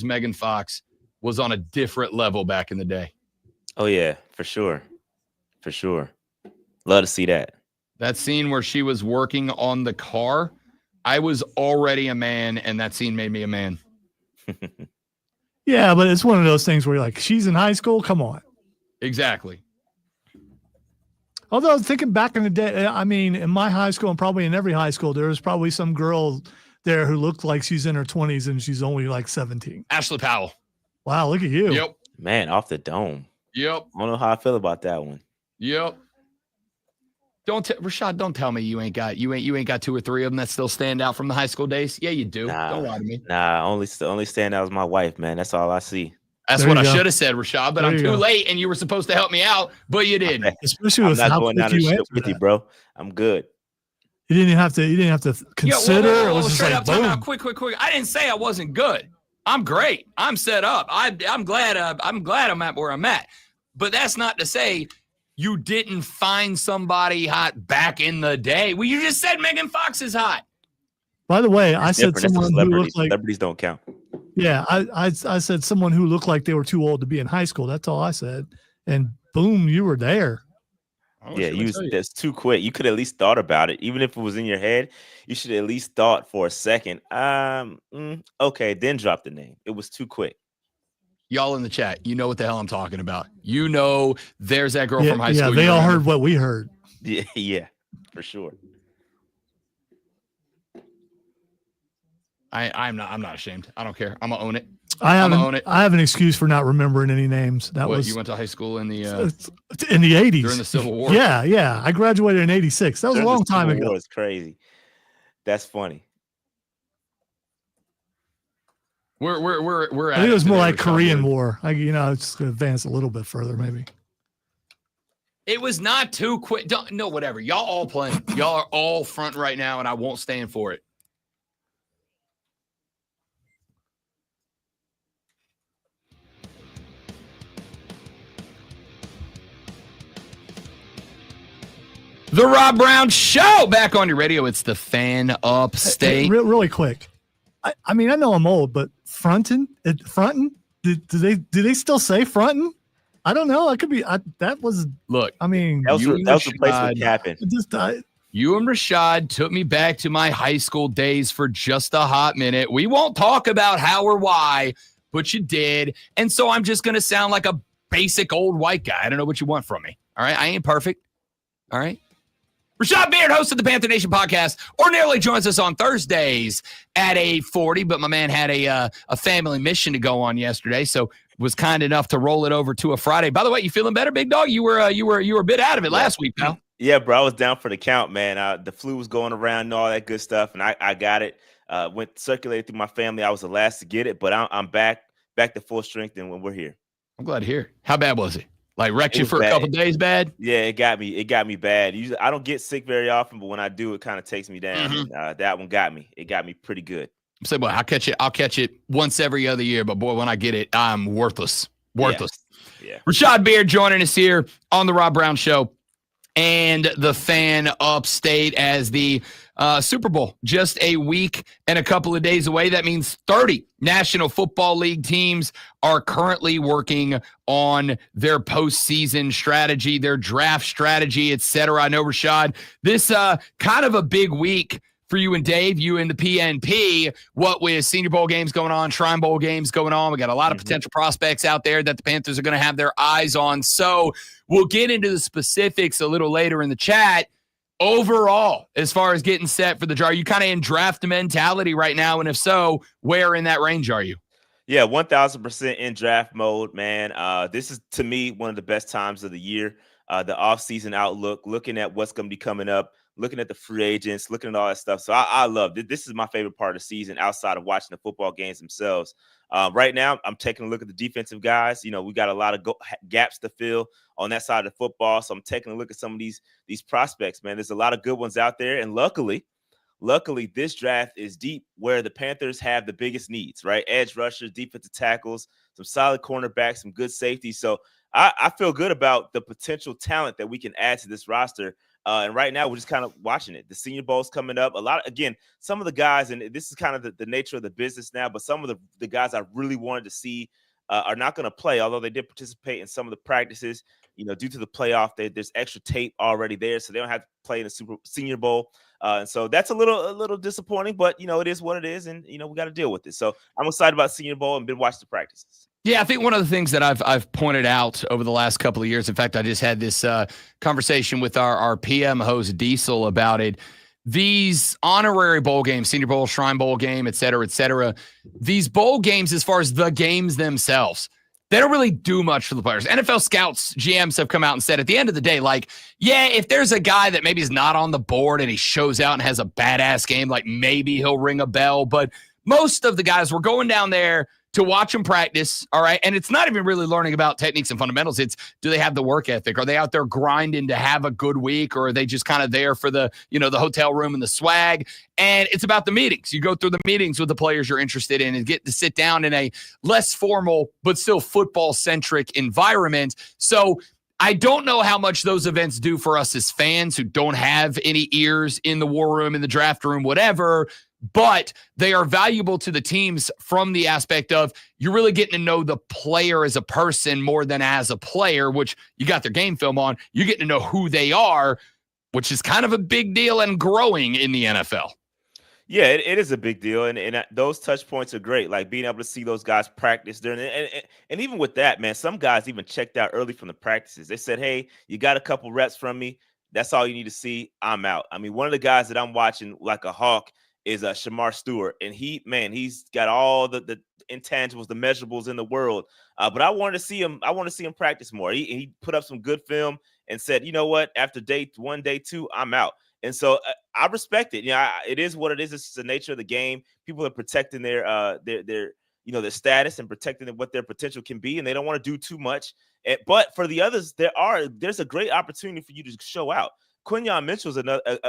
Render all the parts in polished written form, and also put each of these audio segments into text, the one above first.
Megan Fox was on a different level back in the day. Oh, yeah, for sure. For sure. Love to see that. That scene where she was working on the car, I was already a man, and that scene made me a man. Yeah, but it's one of those things where you're like, she's in high school? Come on. Exactly. Although thinking back in the day, I mean, in my high school and probably in every high school, there was probably some girl there who looked like she's in her 20s and she's only like 17. Ashley Powell. Wow, look at you. Yep. Man, off the dome. Yep. I don't know how I feel about that one. Yep. Rashad, don't tell me you ain't got 2 or 3 of them that still stand out from the high school days. Yeah, you do. Don't lie to me. Nah, only stand out was my wife, man. That's all I see. That's what I should have said, Rashad, but I'm too late, and you were supposed to help me out, but you didn't. Especially with I'm not how going down quick the you ship with you, bro. I'm good. You didn't have to consider. It was was just straight like, up time boom. out. Quick. I didn't say I wasn't good. I'm great. I'm set up. I'm glad I'm at where I'm at. But that's not to say you didn't find somebody hot back in the day. Well, you just said Megan Fox is hot. By the way, I said someone who looked like celebrities don't count. Yeah, I said someone who looked like they were too old to be in high school. That's all I said. And boom, you were there. Yeah, that's too quick. You could at least thought about it. Even if it was in your head, you should at least thought for a second. Okay, then drop the name. It was too quick. Y'all in the chat, you know what the hell I'm talking about. You know there's that girl from high school. Yeah, they all heard what we heard. Yeah, for sure. I'm not ashamed. I don't care. I'm gonna own it. I have an excuse for not remembering any names. You went to high school in the 80s during the Civil War. Yeah. I graduated in 86. That was a long time ago. It's crazy. That's funny. We're. I think it was more like Korean War. It's just gonna advance a little bit further, maybe. It was not too quick. Whatever. Y'all all playing. Y'all are all front right now, and I won't stand for it. The Rob Brown Show back on your radio. It's the Fan Upstate. Hey, really quick. I mean, I know I'm old, but frontin'? Do they still say frontin'? I don't know. That could be. That was. Look, I mean, that was the place where it happened. You and Rashad took me back to my high school days for just a hot minute. We won't talk about how or why, but you did, and so I'm just gonna sound like a basic old white guy. I don't know what you want from me. All right, I ain't perfect. All right. Rashad Beard, host of the Panther Nation podcast, ordinarily joins us on Thursdays at 8:40, but my man had a family mission to go on yesterday, so was kind enough to roll it over to a Friday. By the way, you feeling better, big dog? You were a bit out of it last week, pal. Yeah, bro, I was down for the count, man. The flu was going around and all that good stuff, and I got it. Went circulated through my family. I was the last to get it, but I'm back to full strength, and when we're here. I'm glad to hear. How bad was it? Like wrecked you for a couple days bad? Yeah, it got me bad. Usually I don't get sick very often, but when I do, it kind of takes me down. Mm-hmm. And, that one got me. It got me pretty good. So, boy, I'll catch it once every other year, but boy, when I get it, I'm worthless. Yeah. Rashad Beard joining us here on the Rob Brown Show and the Fan Upstate as the Super Bowl just a week and a couple of days away. That means 30 National Football League teams are currently working on their postseason strategy, their draft strategy, etc. I know, Rashad, this kind of a big week for you and Dave, you and the PNP, what with Senior Bowl games going on, Shrine Bowl games going on. We got a lot of potential prospects out there that the Panthers are going to have their eyes on. So we'll get into the specifics a little later in the chat. Overall, as far as getting set for the draft, are you kind of in draft mentality right now? And if so, where in that range are you? Yeah, 1,000% in draft mode, man. This is, to me, one of the best times of the year. The offseason outlook, looking at what's going to be coming up, looking at the free agents, looking at all that stuff. So I love it. This is my favorite part of the season outside of watching the football games themselves. Right now, I'm taking a look at the defensive guys. You know, we got a lot of gaps to fill on that side of the football. So I'm taking a look at some of these prospects, man. There's a lot of good ones out there. And luckily, this draft is deep where the Panthers have the biggest needs, right? Edge rushers, defensive tackles, some solid cornerbacks, some good safety. So I feel good about the potential talent that we can add to this roster And right now we're just kind of watching it. The Senior Bowl's coming up. Some of the guys, and this is kind of the nature of the business now, but some of the guys I really wanted to see are not going to play, although they did participate in some of the practices. Due to the playoff, there's extra tape already there, so they don't have to play in the Senior Bowl. And so that's a little disappointing, but it is what it is, and we got to deal with it. So I'm excited about Senior Bowl and been watching the practices. Yeah, I think one of the things that I've pointed out over the last couple of years, in fact, I just had this conversation with our PM host Diesel about it. These honorary bowl games, Senior Bowl, Shrine Bowl game, et cetera, these bowl games, as far as the games themselves, they don't really do much for the players. NFL scouts, GMs have come out and said at the end of the day, like, yeah, if there's a guy that maybe is not on the board and he shows out and has a badass game, like maybe he'll ring a bell. But most of the guys were going down there to watch them practice, all right? And it's not even really learning about techniques and fundamentals. It's, do they have the work ethic? Are they out there grinding to have a good week, or are they just kind of there for the, the hotel room and the swag? And it's about the meetings. You go through the meetings with the players you're interested in and get to sit down in a less formal but still football-centric environment. So I don't know how much those events do for us as fans who don't have any ears in the war room, in the draft room, whatever, but they are valuable to the teams from the aspect of you're really getting to know the player as a person more than as a player, which you got their game film on. You're getting to know who they are, which is kind of a big deal and growing in the NFL. Yeah, it is a big deal, and those touch points are great. Like being able to see those guys practice during and even with that, man, some guys even checked out early from the practices. They said, "Hey, you got a couple reps from me. That's all you need to see. I'm out." I mean, one of the guys that I'm watching like a hawk is Shamar Stewart, and he's got all the intangibles, the measurables in the world. But I wanted to see him. I want to see him practice more. He put up some good film and said, "You know what? After day 1, day 2, I'm out." And so I respect it. It is what it is. It's the nature of the game. People are protecting their status and protecting what their potential can be, and they don't want to do too much. But for the others, there's a great opportunity for you to show out. Quinyon Mitchell's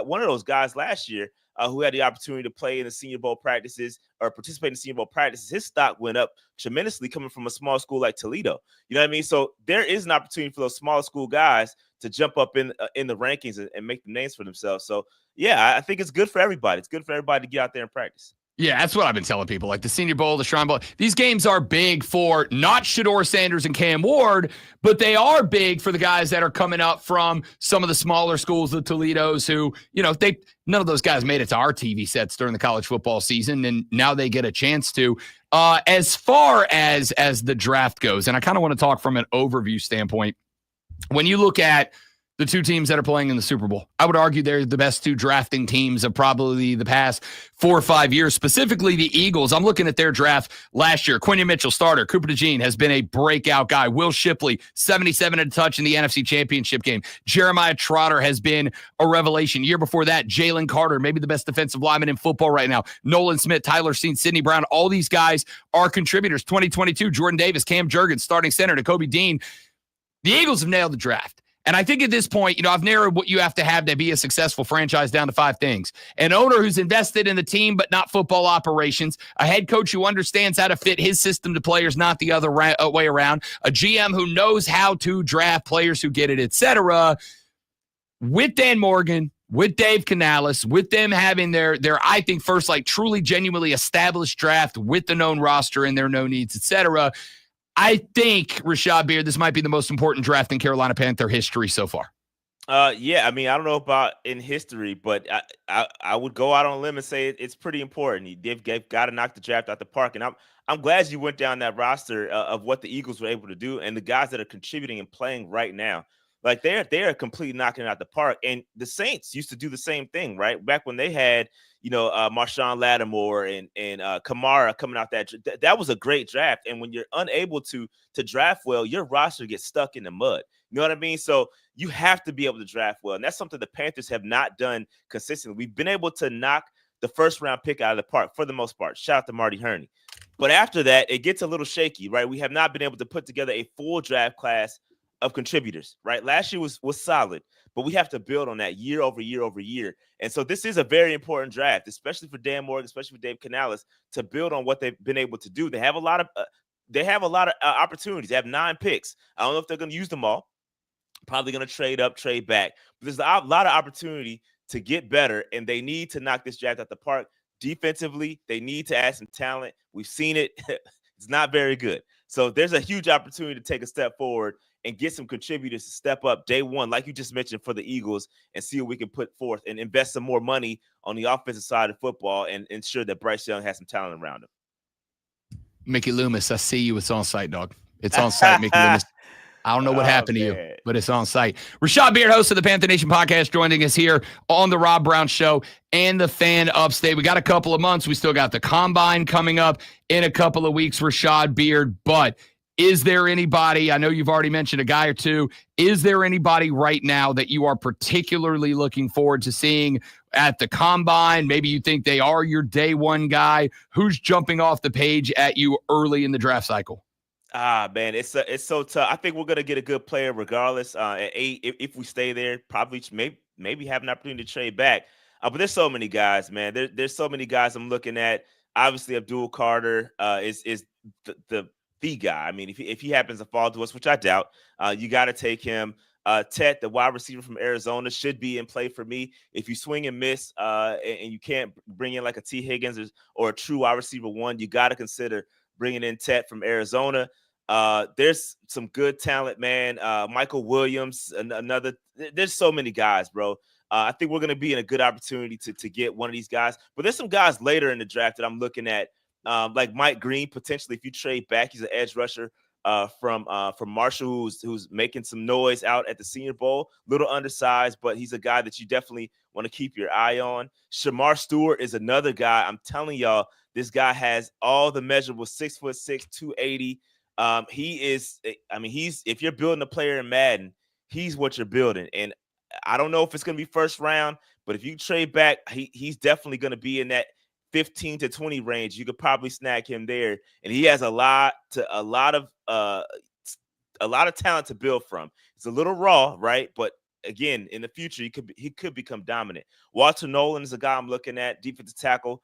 one of those guys last year who had the opportunity to play in the Senior Bowl practices or participate in the Senior Bowl practices. His stock went up tremendously coming from a small school like Toledo. You know what I mean? So there is an opportunity for those small school guys to jump up in the rankings and make the names for themselves. So, yeah, I think it's good for everybody. It's good for everybody to get out there and practice. Yeah, that's what I've been telling people. Like the Senior Bowl, the Shrine Bowl, these games are big for not Shedeur Sanders and Cam Ward, but they are big for the guys that are coming up from some of the smaller schools, the Toledos, who, none of those guys made it to our TV sets during the college football season, and now they get a chance to. As far as the draft goes, and I kind of want to talk from an overview standpoint, when you look at the two teams that are playing in the Super Bowl, I would argue they're the best two drafting teams of probably the past 4 or 5 years, specifically the Eagles. I'm looking at their draft last year. Quinyon Mitchell, starter. Cooper DeJean has been a breakout guy. Will Shipley, 77 at a touch in the NFC Championship game. Jeremiah Trotter has been a revelation. Year before that, Jalen Carter, maybe the best defensive lineman in football right now. Nolan Smith, Tyler Steen, Sidney Brown, all these guys are contributors. 2022, Jordan Davis, Cam Jurgens, starting center, Nakobe Dean. The Eagles have nailed the draft. And I think at this point, I've narrowed what you have to be a successful franchise down to 5 things. An owner who's invested in the team, but not football operations. A head coach who understands how to fit his system to players, not the other way around. A GM who knows how to draft players who get it, etc. With Dan Morgan, with Dave Canales, with them having their I think, first, truly, genuinely established draft with the known roster and their known needs, etc. I think, Rashad Beard, this might be the most important draft in Carolina Panther history so far. Yeah, I mean, I don't know about in history, but I would go out on a limb and say it's pretty important. They've got to knock the draft out the park, and I'm glad you went down that roster of what the Eagles were able to do and the guys that are contributing and playing right now. Like they are completely knocking it out the park. And the Saints used to do the same thing, right? Back when they had, Marshawn Lattimore and Kamara coming out that was a great draft. And when you're unable to draft well, your roster gets stuck in the mud. You know what I mean? So you have to be able to draft well. And that's something the Panthers have not done consistently. We've been able to knock the first round pick out of the park for the most part. Shout out to Marty Herney. But after that, it gets a little shaky, right? We have not been able to put together a full draft class of contributors, right? Last year was solid, but we have to build on that year over year over year. And so this is a very important draft, especially for Dan Morgan, especially for Dave Canales, to build on what they've been able to do. They have a lot of opportunities. They have 9 picks. I don't know if they're going to use them all, Probably going to trade up, trade back. But there's a lot of opportunity to get better, and they need to knock this draft out the park. Defensively, they need to add some talent. We've seen it. It's not very good. So there's a huge opportunity to take a step forward and get some contributors to step up day one, like you just mentioned, for the Eagles, and see what we can put forth and invest some more money on the offensive side of football and ensure that Bryce Young has some talent around him. Mickey Loomis, I see you. It's on site, dog. It's on site, Mickey Loomis. I don't know what happened to you, but it's on site. Rashad Beard, host of the Panther Nation podcast, joining us here on the Rob Brown Show and the Fan Upstate. We got a couple of months. We still got the Combine coming up in a couple of weeks, Rashad Beard. But is there anybody, I know you've already mentioned a guy or two, is there anybody right now that you are particularly looking forward to seeing at the Combine? Maybe you think they are your day one guy. Who's jumping off the page at you early in the draft cycle? Man, it's so tough. I think we're gonna get a good player regardless. At 8, if we stay there, probably maybe have an opportunity to trade back. But there's so many guys, man. There's so many guys I'm looking at. Obviously, Abdul Carter is the guy. I mean, if he happens to fall to us, which I doubt, you got to take him. Tet, the wide receiver from Arizona, should be in play for me. If you swing and miss, and you can't bring in like a T. Higgins or a true wide receiver one, you got to consider bringing in Tet from Arizona. There's some good talent, man. Michael Williams, another. There's so many guys, bro. I think we're going to be in a good opportunity to get one of these guys. But there's some guys later in the draft that I'm looking at, like Mike Green, potentially. If you trade back, he's an edge rusher from Marshall, who's making some noise out at the Senior Bowl. Little undersized, but he's a guy that you definitely want to keep your eye on. Shamar Stewart is another guy. I'm telling y'all, this guy has all the measurables, 6'6", 280. If you're building a player in Madden, he's what you're building. And I don't know if it's going to be first round, but if you trade back, he's definitely going to be in that 15 to 20 range. You could probably snag him there. And he has a lot of talent to build from. It's a little raw, right? But again, in the future, he could become dominant. Walter Nolan is a guy I'm looking at, defensive tackle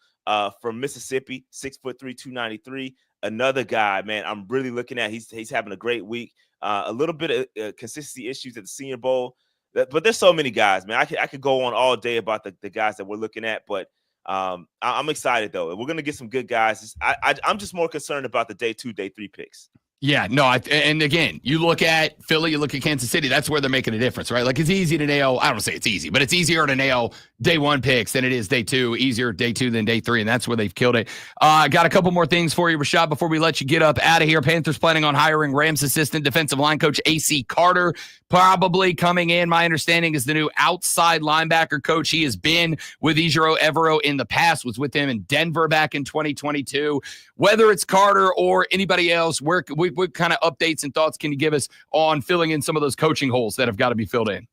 from Mississippi, 6'3", 293. Another guy, man, I'm really looking at. He's having a great week. A little bit of consistency issues at the Senior Bowl, but there's so many guys, man. I could go on all day about the guys that we're looking at, but I'm excited though. We're gonna get some good guys. I'm just more concerned about the day 2, day 3 picks. Yeah, no, and again, you look at Philly, you look at Kansas City, that's where they're making a difference, right? Like, it's easy to nail, I don't say it's easy, but it's easier to nail day 1 picks than it is day 2, easier day 2 than day 3, and that's where they've killed it. Got a couple more things for you, Rashad, before we let you get up out of here. Panthers planning on hiring Rams assistant defensive line coach A.C. Carter, probably coming in. My understanding is the new outside linebacker coach. He has been with Ejiro Evero in the past, was with him in Denver back in 2022. Whether it's Carter or anybody else, what kind of updates and thoughts can you give us on filling in some of those coaching holes that have got to be filled in?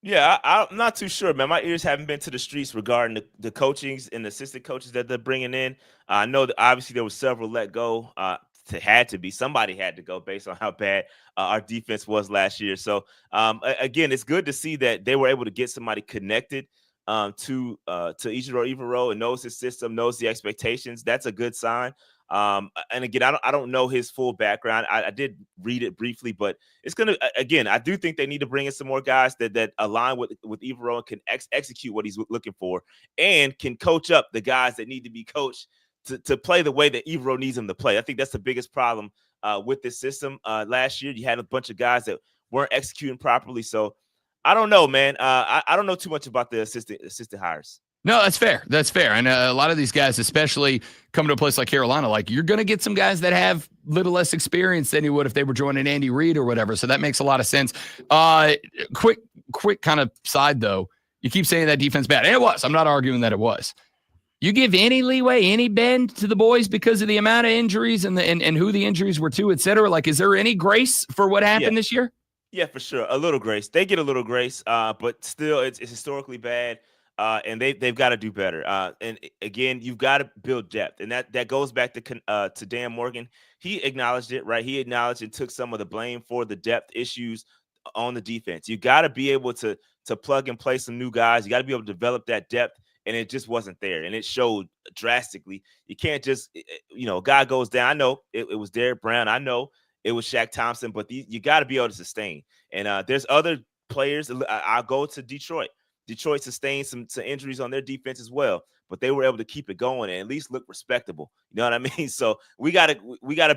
Yeah, I'm not too sure, man. My ears haven't been to the streets regarding the coachings and the assistant coaches that they're bringing in. I know that obviously there were several let go. Somebody had to go based on how bad our defense was last year. So again, it's good to see that they were able to get somebody connected to Ejiro Evero and knows his system, knows the expectations. That's a good sign. And again, I don't know his full background. I did read it briefly, but it's gonna, again, I do think they need to bring in some more guys that align with Evero and can execute what he's looking for, and can coach up the guys that need to be coached to play the way that Evero needs them to play. I think that's the biggest problem with this system. Last year, you had a bunch of guys that weren't executing properly. So I don't know, man. I don't know too much about the assistant hires. No, that's fair. That's fair. And a lot of these guys, especially coming to a place like Carolina, like, you're going to get some guys that have little less experience than you would if they were joining Andy Reid or whatever. So that makes a lot of sense. Quick kind of side, though. You keep saying that defense bad. And it was. I'm not arguing that it was. You give any leeway, any bend to the boys because of the amount of injuries and who the injuries were to, et cetera? Like, is there any grace for what happened this year? Yeah, for sure. A little grace. They get a little grace, but still it's historically bad. And they've got to do better. And again, you've got to build depth, and that goes back to Dan Morgan. He acknowledged it, right? He acknowledged and took some of the blame for the depth issues on the defense. You got to be able to plug and play some new guys. You got to be able to develop that depth, and it just wasn't there, and it showed drastically. You can't just, a guy goes down. I know it was Derek Brown. I know it was Shaq Thompson, but you got to be able to sustain. And there's other players. I'll go to Detroit. Detroit sustained some injuries on their defense as well, but they were able to keep it going and at least look respectable. You know what I mean? So we gotta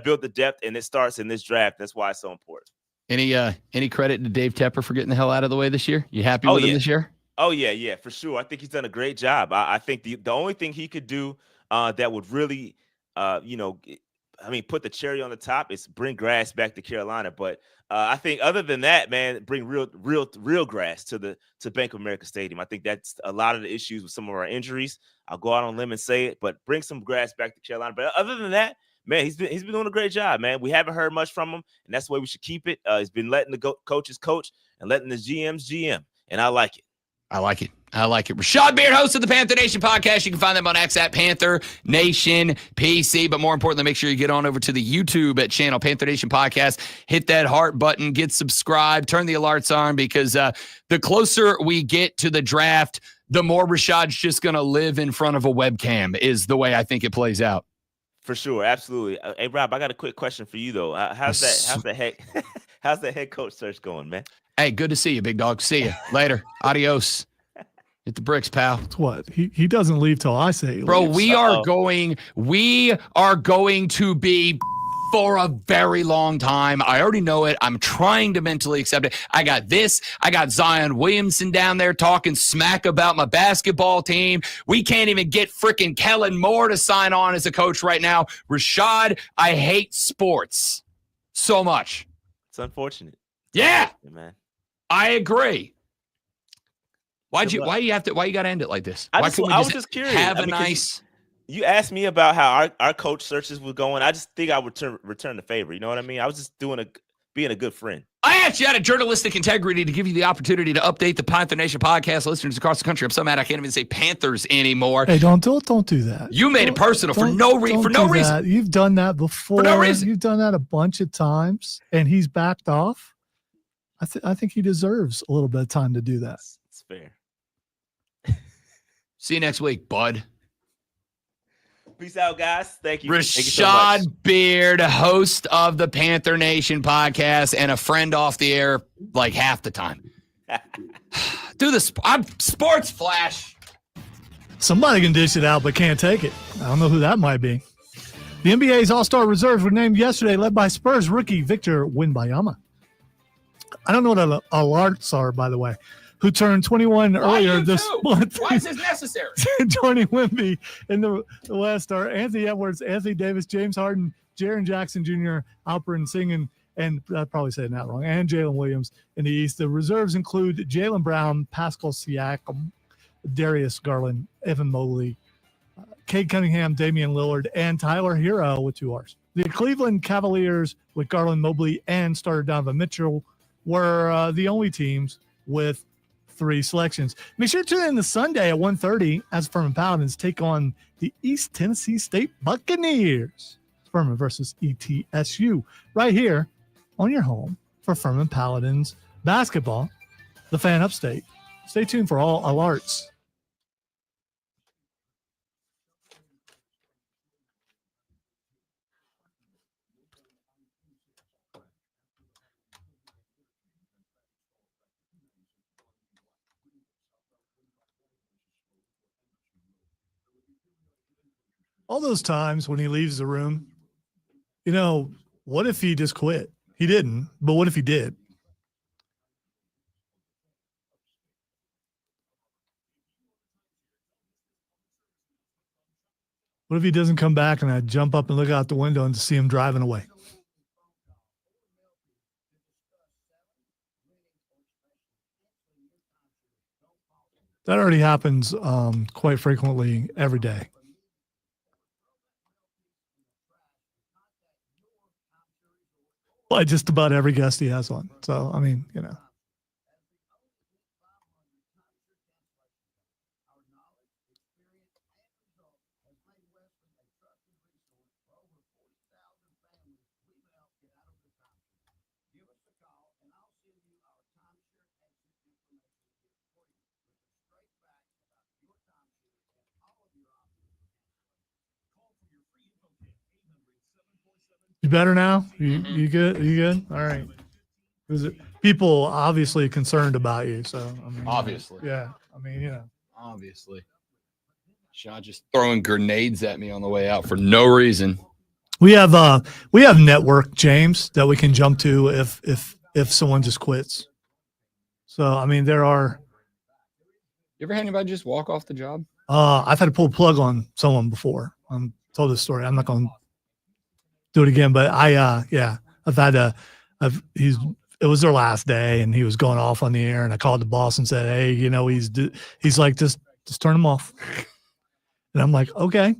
build the depth, and it starts in this draft. That's why it's so important. Any credit to Dave Tepper for getting the hell out of the way this year? You happy with him this year? Oh yeah, for sure. I think he's done a great job. I think the only thing he could do that would really, put the cherry on the top is bring grass back to Carolina. But I think other than that, man, bring real grass to Bank of America Stadium. I think that's a lot of the issues with some of our injuries. I'll go out on a limb and say it, but bring some grass back to Carolina. But other than that, man, he's been doing a great job, man. We haven't heard much from him, and that's the way we should keep it. He's been letting the coaches coach and letting the GMs GM, and I like it. I like it. Rashad Beard, host of the Panther Nation podcast. You can find them on X at Panther Nation PC. But more importantly, make sure you get on over to the YouTube channel, Panther Nation Podcast. Hit that heart button, get subscribed, turn the alerts on, because the closer we get to the draft, the more Rashad's just going to live in front of a webcam, is the way I think it plays out. For sure, absolutely. Hey, Rob, I got a quick question for you though. How's the head coach search going, man? Hey, good to see you, big dog. See you later. Adios. Hit the bricks, pal. That's what he doesn't leave till I say. Bro, leaves. we are going to be for a very long time. I already know it. I'm trying to mentally accept it. I got Zion Williamson down there talking smack about my basketball team. We can't even get freaking Kellen Moore to sign on as a coach right now. Rashad, I hate sports so much. It's unfortunate. Yeah, man. I agree. Why you got to end it like this? I was just curious. Have a nice. You asked me about how our coach searches were going. I just think I would return the favor. You know what I mean? I was just being a good friend. I actually had a journalistic integrity to give you the opportunity to update the Panther Nation podcast listeners across the country. I'm so mad I can't even say Panthers anymore. Hey, don't do that. You made it personal for no reason. You've done that before. For no reason. You've done that a bunch of times, and he's backed off. I think he deserves a little bit of time to do that. It's fair. See you next week, bud. Peace out, guys. Thank you. Rashad Beard, host of the Panther Nation podcast and a friend off the air like half the time. Do the sports flash. Somebody can dish it out but can't take it. I don't know who that might be. The NBA's All-Star reserves were named yesterday, led by Spurs rookie Victor Wembanyama. I don't know what alerts are, by the way, who turned 21 earlier this month. Why is this necessary? Joining Wemby in the West are Anthony Edwards, Anthony Davis, James Harden, Jaren Jackson Jr., Alperen Sengun, and I probably said that wrong, and Jalen Williams in the East. The reserves include Jaylen Brown, Pascal Siakam, Darius Garland, Evan Mobley, Cade Cunningham, Damian Lillard, and Tyler Hero with 2 R's. The Cleveland Cavaliers with Garland, Mobley, and starter Donovan Mitchell were the only teams with 3 selections. Make sure to tune in this Sunday at 1:30 as Furman Paladins take on the East Tennessee State Buccaneers. Furman versus ETSU right here on your home for Furman Paladins basketball, the Fan Upstate. Stay tuned for all alerts. All those times when he leaves the room, what if he just quit? He didn't, but what if he did? What if he doesn't come back and I jump up and look out the window and see him driving away? That already happens quite frequently every day. Like just about every guest he has on. So, I mean, You better now? You good? You good? All right. People obviously concerned about you. So I mean, Obviously. yeah. I mean, Obviously. Sean just throwing grenades at me on the way out for no reason. We have network, James, that we can jump to if someone just quits. So I mean, there are. You ever had anybody just walk off the job? I've had to pull a plug on someone before. Told this story. I'm not going to do it again, but I've had it was their last day and he was going off on the air and I called the boss and said, hey, he's like, just turn him off. And I'm like, okay,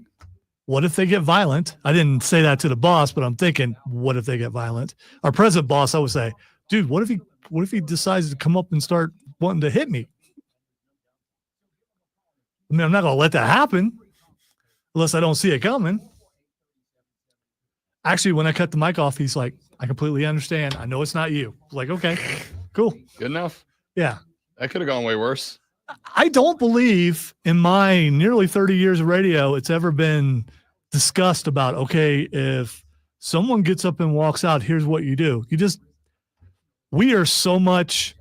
what if they get violent? I didn't say that to the boss, but I'm thinking, what if they get violent? Our present boss, I would say, dude, what if he decides to come up and start wanting to hit me? I mean, I'm not going to let that happen unless I don't see it coming. Actually, when I cut the mic off, he's like, I completely understand. I know it's not you. Like, okay, cool. Good enough. Yeah. That could have gone way worse. I don't believe in my nearly 30 years of radio it's ever been discussed about, okay, if someone gets up and walks out, here's what you do. We are so much,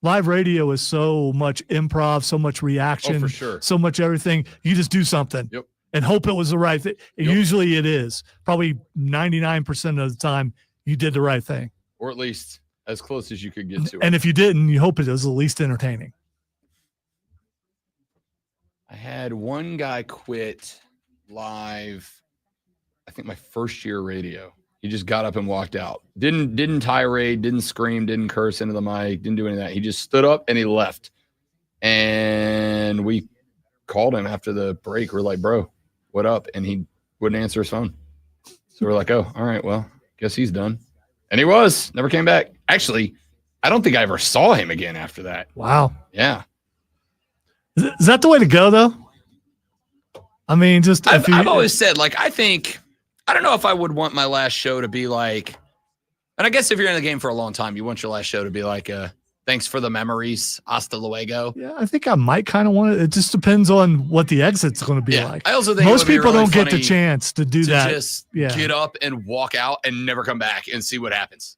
live radio is so much improv, so much reaction, for sure. So much everything. You just do something and hope it was the right thing. Usually it is. Probably 99% of the time you did the right thing. Or at least as close as you could get to it. And if you didn't, you hope it was at least entertaining. I had one guy quit live, I think my first year radio. He just got up and walked out. Didn't tirade, didn't scream, didn't curse into the mic, didn't do any of that. He just stood up and he left. And we called him after the break. We're like, bro, what up? And he wouldn't answer his phone. So we're like, oh, all right, well, guess he's done. And he never came back. Actually, I don't think I ever saw him again after that. Wow. Yeah. Is that the way to go, though? I mean, just I've always said, like, I don't know if I would want my last show to be like, and I guess if you're in the game for a long time, you want your last show to be like, thanks for the memories, hasta luego. Yeah, I think I might kind of want it. It just depends on what the exit's going to be like. I also think most people really don't get the chance to do that. Just get up and walk out and never come back and see what happens.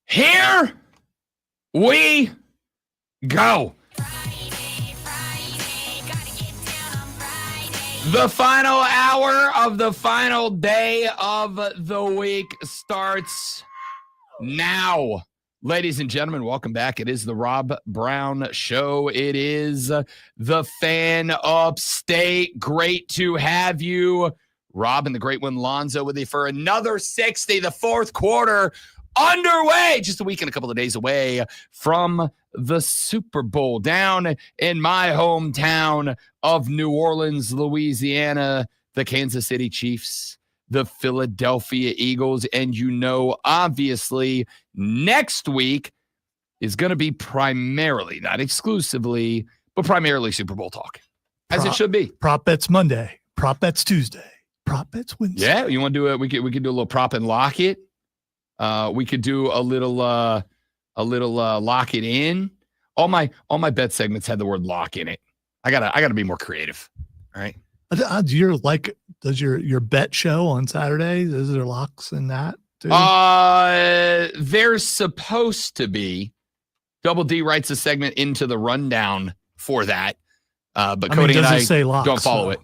Here we go. The final hour of the final day of the week starts now. Ladies and gentlemen, welcome back. It is the Rob Brown Show. It is the Fan Upstate. Great to have you. Rob and the great one Lonzo with you for another 60, the fourth quarter underway, just a week and a couple of days away from the Super Bowl down in my hometown of New Orleans, Louisiana, the Kansas City Chiefs, the Philadelphia Eagles. And obviously, next week is going to be primarily, not exclusively, but primarily Super Bowl talk, as it should be. Prop bets Monday, prop bets Tuesday, prop bets Wednesday. Yeah, you want to do it? We could do a little prop and lock it. We could do a little lock it in. All my bet segments had the word lock in it. I gotta be more creative. All right. Does your bet show on Saturdays? Is there locks in that too? There's supposed to be. Double D writes a segment into the rundown for that. But Cody and I don't follow it.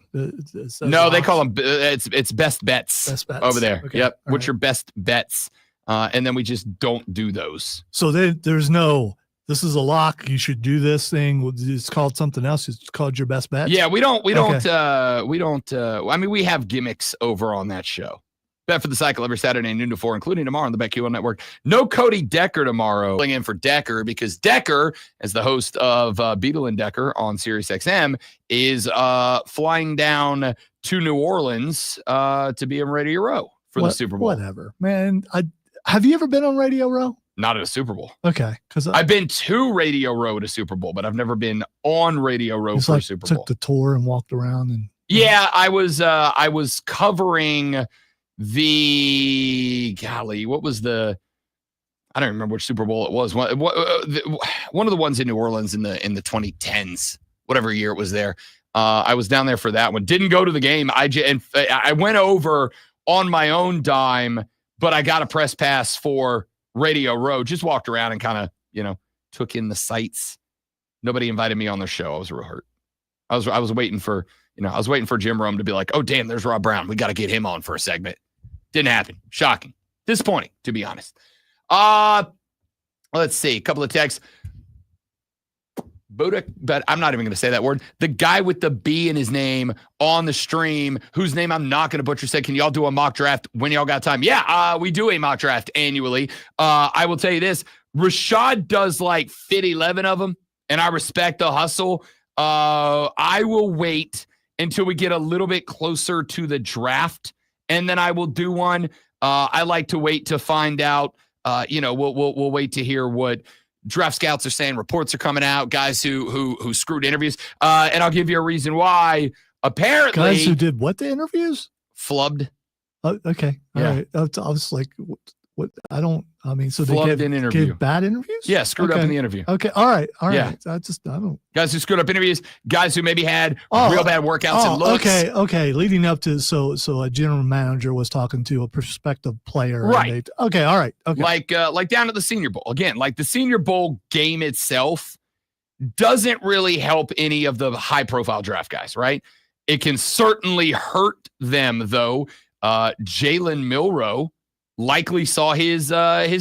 No, they call them it's best bets. Best bets over there. Okay. Yep. All What's right. your best bets? And then we just don't do those. So there's no, this is a lock. You should do this thing. It's called something else. It's called your best bet. Yeah, we don't. I mean, we have gimmicks over on that show. Bet for the Cycle every Saturday noon to 4, including tomorrow on the BetQL Network. No Cody Decker tomorrow. Filling in for Decker because Decker, as the host of Beetle and Decker on SiriusXM, is flying down to New Orleans to be in Radio Row for the Super Bowl. Whatever, man. Have you ever been on Radio Row? Not at a Super Bowl. Okay, because I've been to Radio Row at a Super Bowl, but I've never been on Radio Row for a Super Bowl. Took the tour and walked around and. Yeah, I was covering the what was the I don't remember which Super Bowl it was. One of the ones in New Orleans in the 2010s, whatever year it was there. I was down there for that one. Didn't go to the game. I went over on my own dime, but I got a press pass for Radio Row. Just walked around and kind of, took in the sights. Nobody invited me on their show. I was real hurt. I was waiting for, Jim Rome to be like, oh, damn, there's Rob Brown. We got to get him on for a segment. Didn't happen. Shocking. Disappointing, to be honest. Let's see. A couple of texts. Buddha, but I'm not even going to say that word. The guy with the B in his name on the stream, whose name I'm not going to butcher, said, can y'all do a mock draft when y'all got time? Yeah, we do a mock draft annually. I will tell you this. Rashad does like 11 of them, and I respect the hustle. I will wait until we get a little bit closer to the draft, and then I will do one. I like to wait to find out. We'll wait to hear what draft scouts are saying. Reports are coming out. Guys who screwed interviews. And I'll give you a reason why. Apparently, guys who did what, the interviews? Flubbed. Okay. All right. I was like, what? So they gave bad interviews? Yeah, screwed up in the interview. Okay. All right. Yeah. I don't. Guys who screwed up interviews, guys who maybe had real bad workouts and looks. Okay. Leading up to, so a general manager was talking to a prospective player. Right. Okay. All right. Okay. Like down at the Senior Bowl. Again, like the Senior Bowl game itself doesn't really help any of the high-profile draft guys, right? It can certainly hurt them, though. Jalen Milroe likely saw his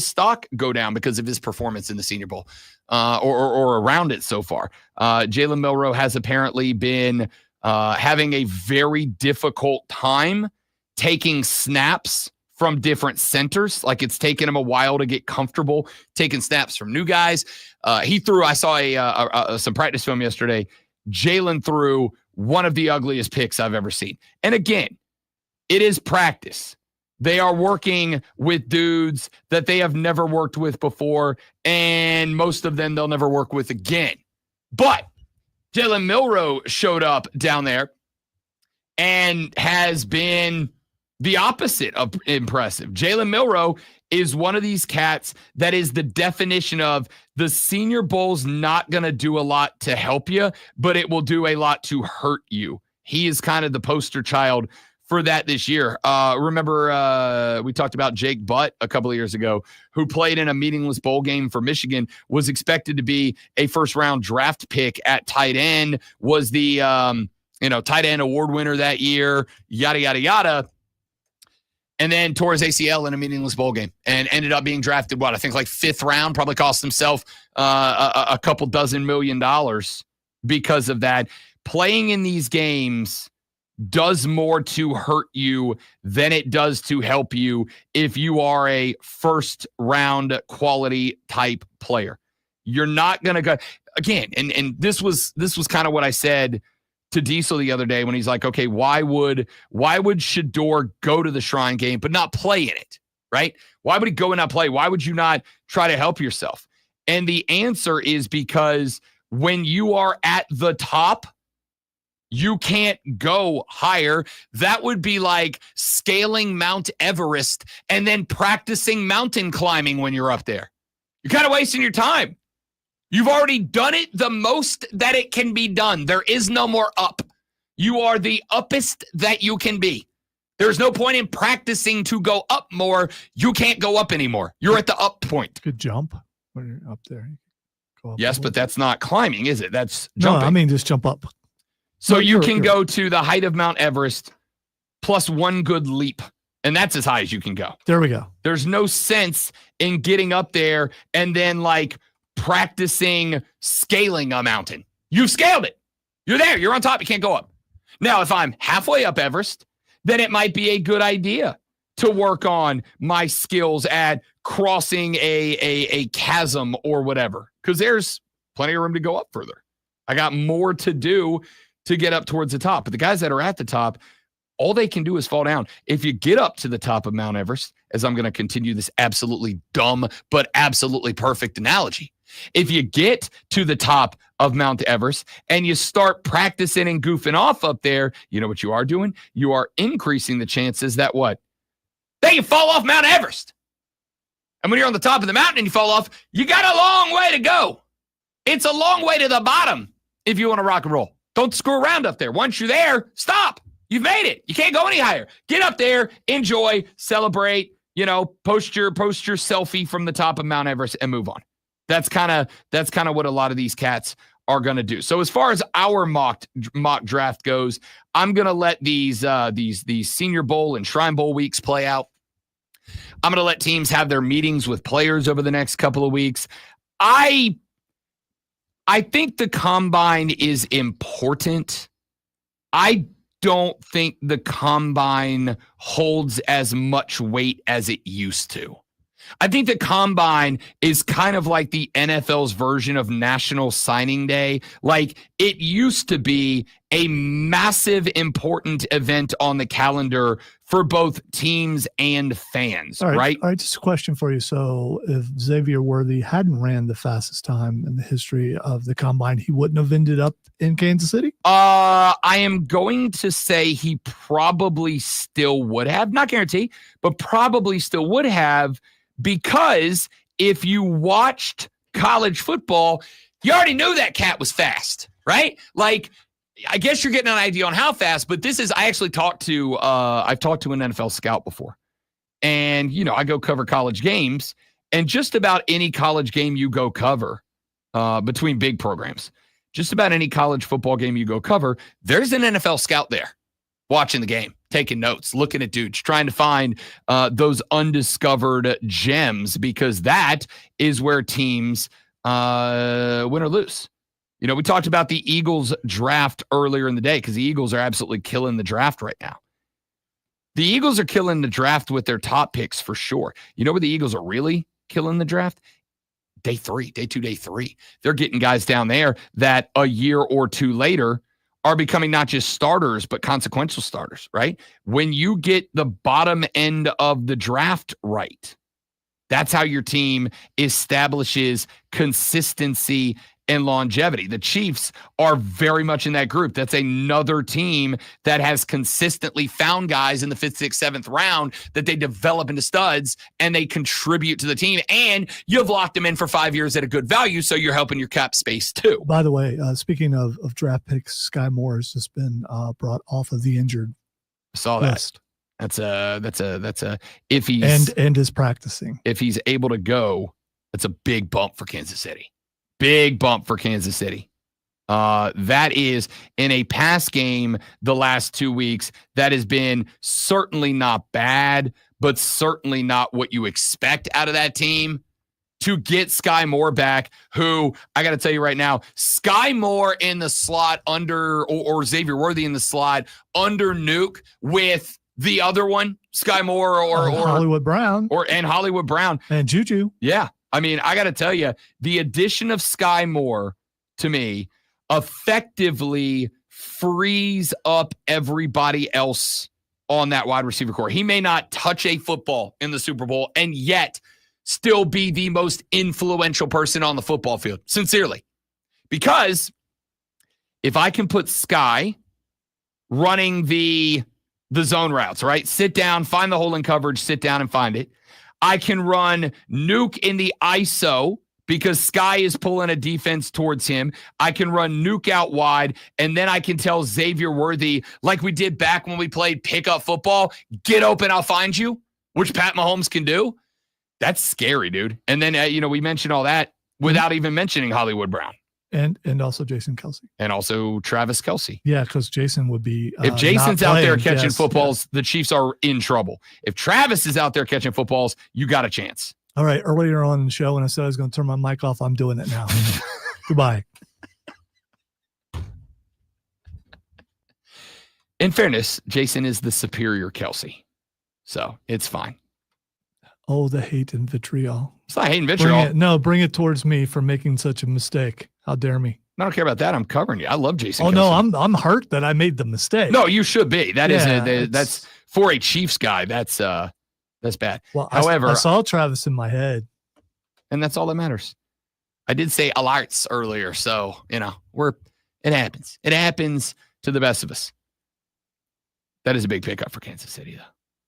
stock go down because of his performance in the Senior Bowl or around it so far. Jalen Milroe has apparently been having a very difficult time taking snaps from different centers. Like, it's taken him a while to get comfortable taking snaps from new guys. I saw some practice film yesterday. Jalen threw one of the ugliest picks I've ever seen. And again, it is practice. They are working with dudes that they have never worked with before, and most of them they'll never work with again. But Jalen Milroe showed up down there and has been the opposite of impressive. Jalen Milroe is one of these cats that is the definition of the Senior Bowl's not going to do a lot to help you, but it will do a lot to hurt you. He is kind of the poster child for that this year. Remember, we talked about Jake Butt a couple of years ago, who played in a meaningless bowl game for Michigan, was expected to be a first-round draft pick at tight end, was the tight end award winner that year, yada, yada, yada, and then tore his ACL in a meaningless bowl game and ended up being drafted, I think like 5th round, probably cost himself a couple dozen $1 million because of that. Playing in these games does more to hurt you than it does to help you if you are a first round quality type player. You're not going to go again. And this was kind of what I said to Diesel the other day when he's like, okay, why would Shador go to the Shrine game but not play in it, right? Why would he go and not play? Why would you not try to help yourself? And the answer is because when you are at the top, you can't go higher. That would be like scaling Mount Everest and then practicing mountain climbing when you're up there. You're kind of wasting your time. You've already done it the most that it can be done. There is no more up. You are the uppest that you can be. There's no point in practicing to go up more. You can't go up anymore. You're at the up point. Good jump when you're up there. Go up yes, but that's not climbing, is it? That's jumping. No, I mean just jump up. So you can go to the height of Mount Everest plus one good leap, and that's as high as you can go. There we go. There's no sense in getting up there and then like practicing scaling a mountain. You've scaled it. You're there. You're on top. You can't go up. Now, if I'm halfway up Everest, then it might be a good idea to work on my skills at crossing a chasm or whatever, because there's plenty of room to go up further. I got more to do to get up towards the top. But the guys that are at the top, all they can do is fall down. If you get up to the top of Mount Everest, as I'm going to continue this absolutely dumb but absolutely perfect analogy, if you get to the top of Mount Everest and you start practicing and goofing off up there, you know what you are doing? You are increasing the chances that what? That you fall off Mount Everest. And when you're on the top of the mountain and you fall off, you got a long way to go. It's a long way to the bottom if you want to rock and roll. Don't screw around up there. Once you're there, stop. You've made it. You can't go any higher. Get up there, enjoy, celebrate, post your selfie from the top of Mount Everest and move on. That's kind of what a lot of these cats are going to do. So as far as our mock draft goes, I'm going to let these Senior Bowl and Shrine Bowl weeks play out. I'm going to let teams have their meetings with players over the next couple of weeks. I think the combine is important. I don't think the combine holds as much weight as it used to. I think the combine is kind of like the NFL's version of National Signing Day. Like, it used to be a massive, important event on the calendar for both teams and fans, right? All right, just a question for you. So if Xavier Worthy hadn't ran the fastest time in the history of the combine, he wouldn't have ended up in Kansas City? I am going to say he probably still would have. Not guarantee, but probably still would have. Because if you watched college football, you already knew that cat was fast, right? Like, I guess you're getting an idea on how fast, but I actually talked to an NFL scout before. And, I go cover college games, and just about any college game you go cover between big programs, just about any college football game you go cover, there's an NFL scout there watching the game, taking notes, looking at dudes, trying to find those undiscovered gems, because that is where teams win or lose. We talked about the Eagles draft earlier in the day because the Eagles are absolutely killing the draft right now. The Eagles are killing the draft with their top picks for sure. You know where the Eagles are really killing the draft? Day 2, day 3. They're getting guys down there that a year or two later are becoming not just starters, but consequential starters, right? When you get the bottom end of the draft right, that's how your team establishes consistency and longevity. The Chiefs are very much in that group. That's another team that has consistently found guys in the 5th, 6th, 7th round that they develop into studs and they contribute to the team. And you've locked them in for 5 years at a good value, so you're helping your cap space too. By the way, speaking of draft picks, Sky Moore has just been brought off of the injured saw list. That's a if he's and is practicing. If he's able to go, that's a big bump for Kansas City. Big bump for Kansas City. That is in a pass game the last 2 weeks. That has been certainly not bad, but certainly not what you expect out of that team. To get Sky Moore back, who I got to tell you right now, Sky Moore in the slot under, or Xavier Worthy in the slot under Nuke with the other one, Sky Moore or Hollywood Brown and Hollywood Brown and Juju. Yeah. I mean, I got to tell you, the addition of Sky Moore to me effectively frees up everybody else on that wide receiver core. He may not touch a football in the Super Bowl and yet still be the most influential person on the football field. Sincerely. Because if I can put Sky running the zone routes, right? Sit down, find the hole in coverage, sit down and find it. I can run Nuke in the ISO because Sky is pulling a defense towards him. I can run Nuke out wide, and then I can tell Xavier Worthy, like we did back when we played pickup football, get open, I'll find you, which Pat Mahomes can do. That's scary, dude. And then, we mentioned all that without even mentioning Hollywood Brown. And also Jason Kelce. And also Travis Kelce. Yeah, because Jason would be if Jason's out there catching footballs, the Chiefs are in trouble. If Travis is out there catching footballs, you got a chance. All right, earlier on in the show when I said I was going to turn my mic off, I'm doing it now. Goodbye. In fairness, Jason is the superior Kelce. So it's fine. Oh, the hate and vitriol. It's not hate and vitriol. Bring it towards me for making such a mistake. How dare me? I don't care about that. I'm covering you. I love Jason. Oh, Kelce. no, I'm hurt that I made the mistake. No, you should be. That's for a Chiefs guy. That's bad. Well, however, I saw Travis in my head. And that's all that matters. I did say alerts earlier, so it happens. It happens to the best of us. That is a big pickup for Kansas City, though.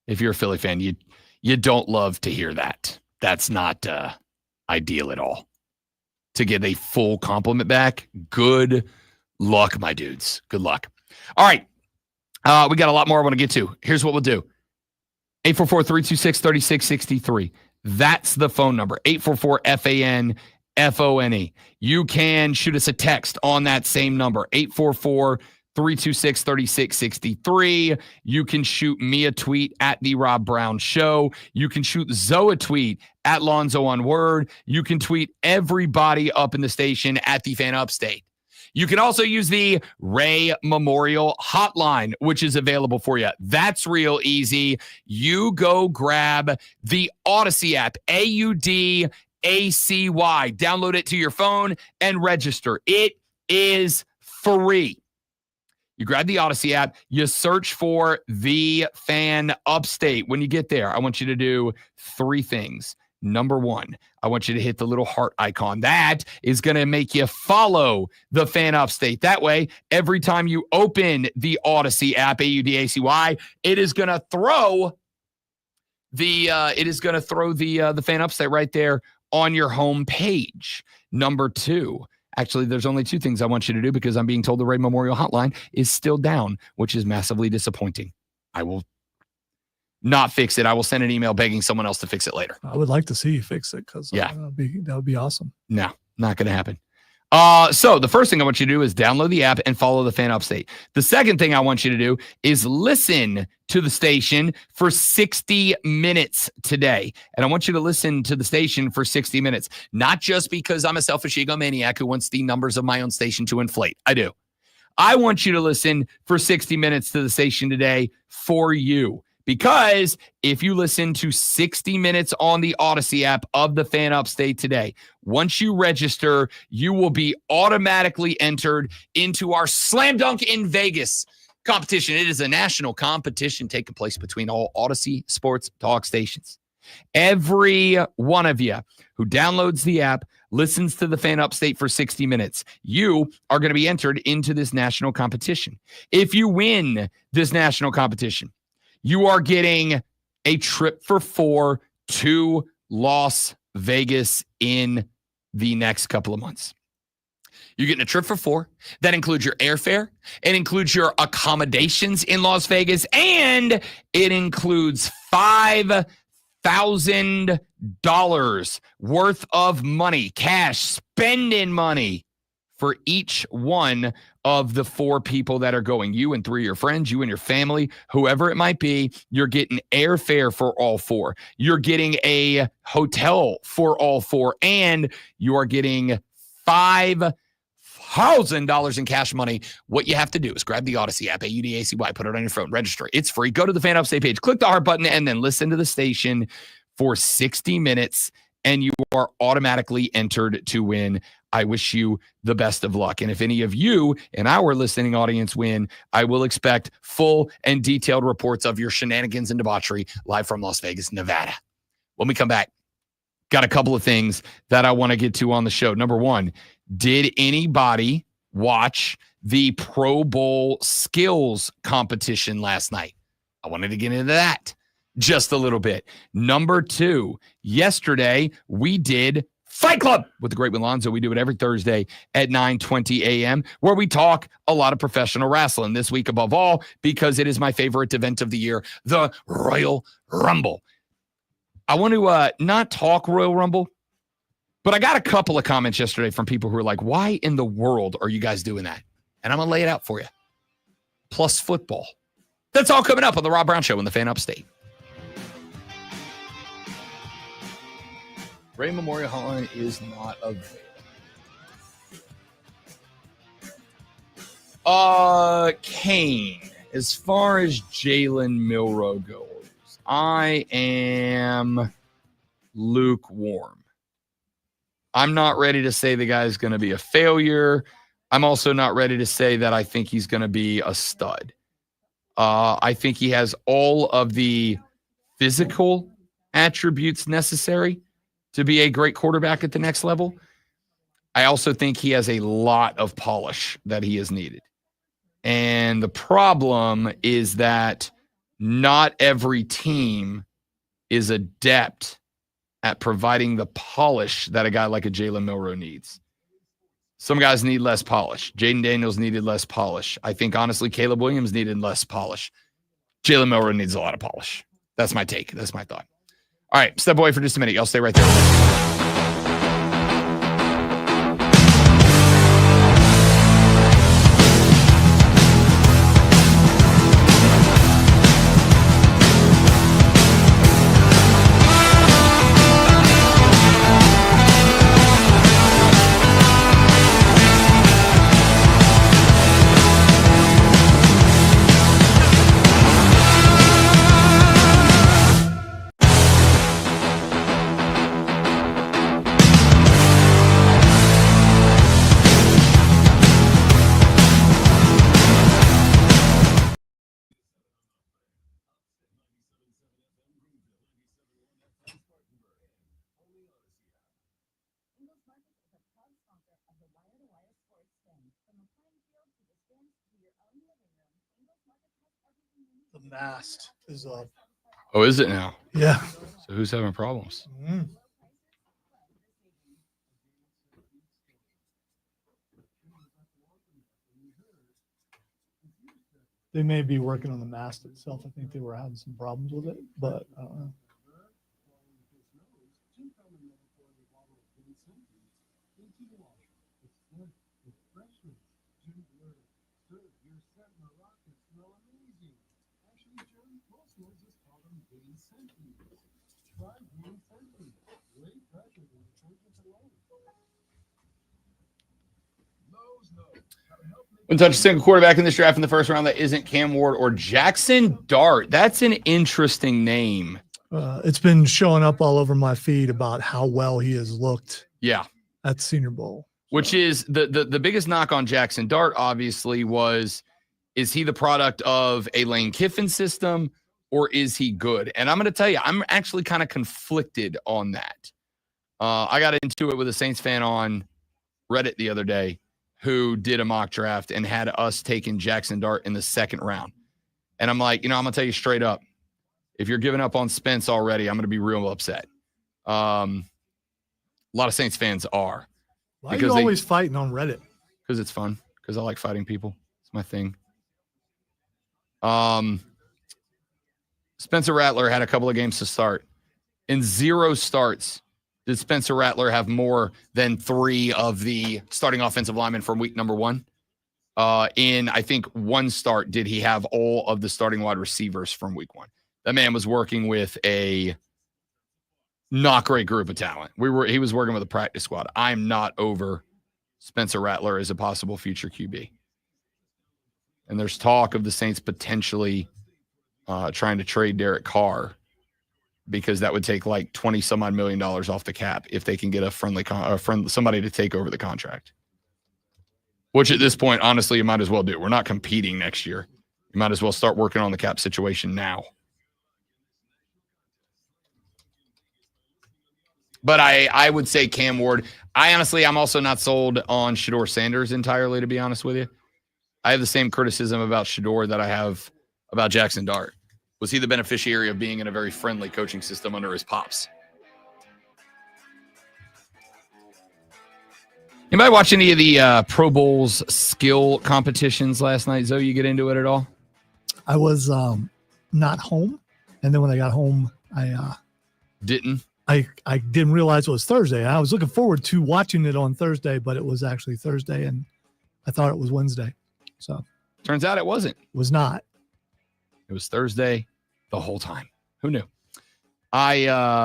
If you're a Philly fan, you don't love to hear that. that's not ideal at all. To get a full compliment back, good luck, my dudes. Good luck. All right. We got a lot more I want to get to. Here's what we'll do. 844-326-3663. That's the phone number. 844-FAN-FONE. You can shoot us a text on that same number. 844-326-3663. You can shoot me a tweet at The Rob Brown Show. You can shoot Zoe a tweet at Lonzo on Word. You can tweet everybody up in the station at the Fan Upstate. You can also use the Ray Memorial Hotline, which is available for you. That's real easy. You go grab the Audacy app, AUDACY. Download it to your phone and register. It is free. You grab the Audacy app, you search for the Fan Upstate. When you get there, I want you to do 3 things. Number 1, I want you to hit the little heart icon. That is going to make you follow the Fan Upstate. That way, every time you open the Audacy app, AUDACY, it is going to throw the Fan Upstate right there on your home page. Number 2, actually, there's only 2 things I want you to do because I'm being told the Ray Memorial Hotline is still down, which is massively disappointing. I will not fix it. I will send an email begging someone else to fix it later. I would like to see you fix it because that would be awesome. No, not going to happen. So the first thing I want you to do is download the app and follow the Fan Upstate. The second thing I want you to do is listen to the station for 60 minutes today. And I want you to listen to the station for 60 minutes, not just because I'm a selfish egomaniac who wants the numbers of my own station to inflate. I do. I want you to listen for 60 minutes to the station today for you. Because if you listen to 60 minutes on the Audacy app of the Fan Upstate today, once you register, you will be automatically entered into our Slam Dunk in Vegas competition. It is a national competition taking place between all Audacy sports talk stations. Every one of you who downloads the app, listens to the Fan Upstate for 60 minutes, you are going to be entered into this national competition. If you win this national competition, you are getting a trip for 4 to Las Vegas in the next couple of months. You're getting a trip for 4. That includes your airfare. It includes your accommodations in Las Vegas. And it includes $5,000 worth of money, cash, spending money for each one of the 4 people that are going. You and 3 of your friends, you and your family, whoever it might be, you're getting airfare for all 4. You're getting a hotel for all 4. And you are getting $5,000 in cash money. What you have to do is grab the Audacy app, AUDACY, put it on your phone, register. It's free. Go to the Fan Upstate page, click the heart button, and then listen to the station for 60 minutes, and you are automatically entered to win. I wish you the best of luck. And if any of you in our listening audience win, I will expect full and detailed reports of your shenanigans and debauchery live from Las Vegas, Nevada. When we come back, got a couple of things that I want to get to on the show. Number 1, did anybody watch the Pro Bowl skills competition last night? I wanted to get into that just a little bit. Number 2, yesterday we did Fight Club with the great Lonzo. We do it every Thursday at 9:20 a.m. where we talk a lot of professional wrestling. This week, above all, because it is my favorite event of the year, the Royal Rumble. I want to not talk Royal Rumble, but I got a couple of comments yesterday from people who are like, why in the world are you guys doing that? And I'm going to lay it out for you. Plus football. That's all coming up on the Rob Brown Show in the Fan Upstate. Ray Memorial Hotline is not available. Kane, as far as Jalen Milroe goes, I am lukewarm. I'm not ready to say the guy's going to be a failure. I'm also not ready to say that I think he's going to be a stud. I think he has all of the physical attributes necessary to be a great quarterback at the next level. I also think he has a lot of polish that he has needed. And the problem is that not every team is adept at providing the polish that a guy like a Jalen Milroe needs. Some guys need less polish. Jaden Daniels needed less polish. I think, honestly, Caleb Williams needed less polish. Jalen Milroe needs a lot of polish. That's my take. That's my thought. All right, step away for just a minute. Y'all stay right there. The mast is up. Oh, is it now? Yeah. So who's having problems? Mm. They may be working on the mast itself. I think they were having some problems with it, but I don't know. Wouldn't touch a single quarterback in this draft in the first round that isn't Cam Ward or Jackson Dart. That's an interesting name. It's been showing up all over my feed about how well he has looked. Yeah. At Senior Bowl. Which is the biggest knock on Jackson Dart, obviously, is he the product of a Lane Kiffin system or is he good? And I'm going to tell you, I'm actually kind of conflicted on that. I got into it with a Saints fan on Reddit the other day who did a mock draft and had us taking Jackson Dart in the second round. And I'm like, I'm going to tell you straight up, if you're giving up on Spence already, I'm going to be real upset. A lot of Saints fans are. Why are you always fighting on Reddit? Because it's fun. Because I like fighting people. It's my thing. Spencer Rattler had a couple of games to start. In 0 starts, did Spencer Rattler have more than 3 of the starting offensive linemen from week number 1? In, I think, 1 start, did he have all of the starting wide receivers from week 1? That man was working with a not great group of talent. He was working with a practice squad. I'm not over Spencer Rattler as a possible future QB. And there's talk of the Saints potentially trying to trade Derek Carr because that would take like $20 some odd million off the cap if they can get somebody to take over the contract. Which at this point, honestly, you might as well do. We're not competing next year. You might as well start working on the cap situation now. But I would say Cam Ward. I'm also not sold on Shedeur Sanders entirely, to be honest with you. I have the same criticism about Shedeur that I have about Jackson Dart. Was he the beneficiary of being in a very friendly coaching system under his pops? Anybody watch any of the Pro Bowls skill competitions last night? Zoe, you get into it at all? I was not home. And then when I got home, I didn't realize it was Thursday. I was looking forward to watching it on Thursday, but it was actually Thursday, and I thought it was Wednesday. So turns out it wasn't. It was not. It was Thursday the whole time. Who knew? The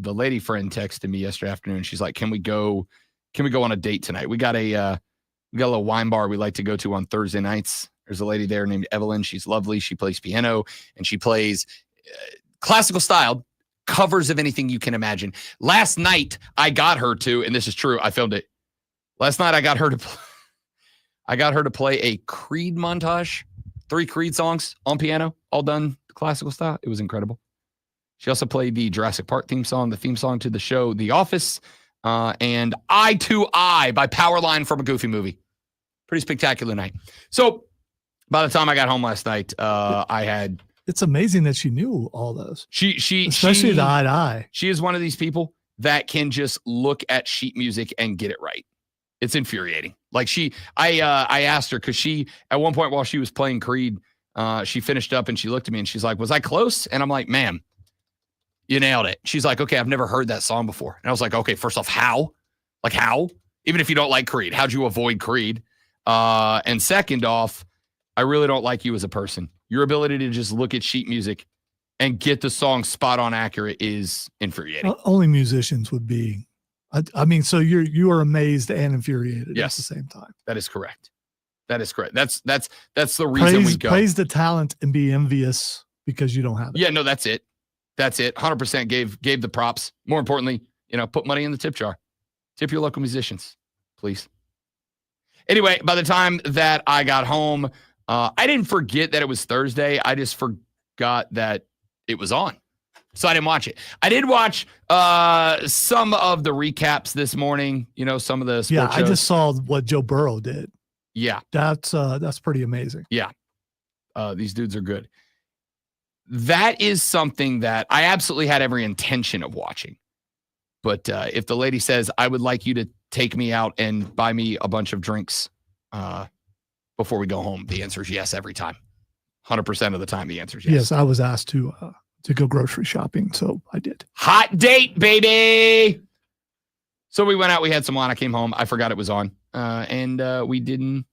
lady friend texted me yesterday afternoon. She's like, "Can we go on a date tonight? We got a little wine bar we like to go to on Thursday nights. There's a lady there named Evelyn. She's lovely. She plays piano and she plays classical style covers of anything you can imagine. Last night I got her to, and this is true, I filmed it. Last night I got her to play a Creed montage, 3 Creed songs on piano, all done classical style. It was incredible. She also played the Jurassic Park theme song, the theme song to the show The Office, and Eye to Eye by Powerline from a Goofy movie. Pretty spectacular night. So by the time I got home last night, I had it's amazing that she knew all those. Especially the eye to eye. She is one of these people that can just look at sheet music and get it right. It's infuriating. Like I asked her, because she, at one point while she was playing Creed, she finished up and she looked at me and she's like, was I close? And I'm like, ma'am, you nailed it. She's like, okay, I've never heard that song before. And I was like, okay, first off, how? Like how? Even if you don't like Creed, how'd you avoid Creed? And second off, I really don't like you as a person. Your ability to just look at sheet music and get the song spot on accurate is infuriating. Only musicians would be. I mean, so you are amazed and infuriated yes, at the same time. That is correct. That is correct. That's the reason we go. Praise the talent and be envious because you don't have it. Yeah, no, that's it. That's it. 100% gave the props. More importantly, put money in the tip jar. Tip your local musicians, please. Anyway, by the time that I got home, I didn't forget that it was Thursday. I just forgot that it was on. So I didn't watch it. I did watch some of the recaps this morning, some of the sports shows. I just saw what Joe Burrow did. Yeah. That's pretty amazing. Yeah. These dudes are good. That is something that I absolutely had every intention of watching. But if the lady says, I would like you to take me out and buy me a bunch of drinks before we go home, the answer is yes every time. 100% of the time, the answer is yes. Yes, I was asked to go grocery shopping, so I did. Hot date, baby! So we went out, we had some wine, I came home, I forgot it was on, and we didn't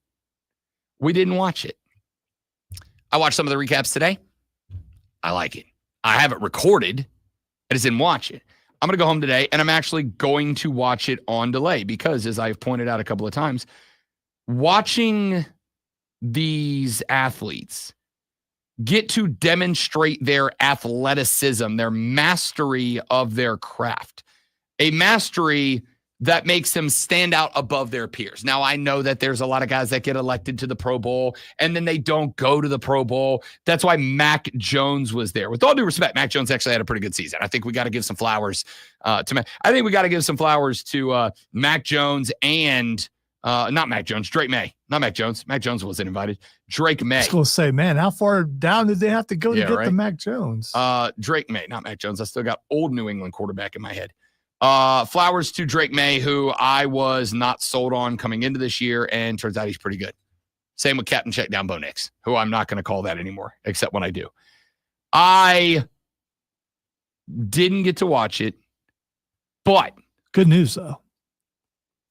watch it. I watched some of the recaps today. I like it. I have it recorded. I just didn't watch it. I'm going to go home today, and I'm actually going to watch it on delay because, as I've pointed out a couple of times, watching these athletes get to demonstrate their athleticism, their mastery of their craft, a mastery that makes them stand out above their peers. Now, I know that there's a lot of guys that get elected to the Pro Bowl and then they don't go to the Pro Bowl. That's why Mac Jones was there. With all due respect, Mac Jones actually had a pretty good season. I think we got to give some flowers to Mac. I think we got to give some flowers to Mac Jones and not Mac Jones, Drake May. Not Mac Jones. Mac Jones wasn't invited. Drake May. I was going to say, man, how far down did they have to go to get the Mac Jones? Drake May, not Mac Jones. I still got old New England quarterback in my head. Flowers to Drake May, who I was not sold on coming into this year, and turns out he's pretty good. Same with Captain Checkdown Bo Nix, who I'm not going to call that anymore, except when I do. I didn't get to watch it, but good news though.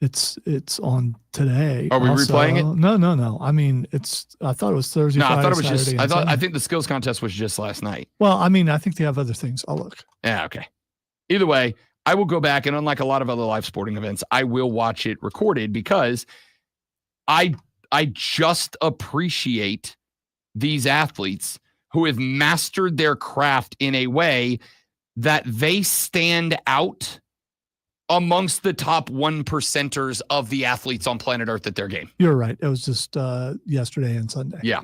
It's on today. Are we replaying it? No. I mean, I thought it was Thursday. No, Friday, I thought it was Saturday, just. I think the skills contest was just last night. Well, I mean, I think they have other things. I'll look. Yeah. Okay. Either way, I will go back, and unlike a lot of other live sporting events, I will watch it recorded because I just appreciate these athletes who have mastered their craft in a way that they stand out amongst the top 1%ers of the athletes on planet Earth at their game. You're right. It was just yesterday and Sunday. Yeah.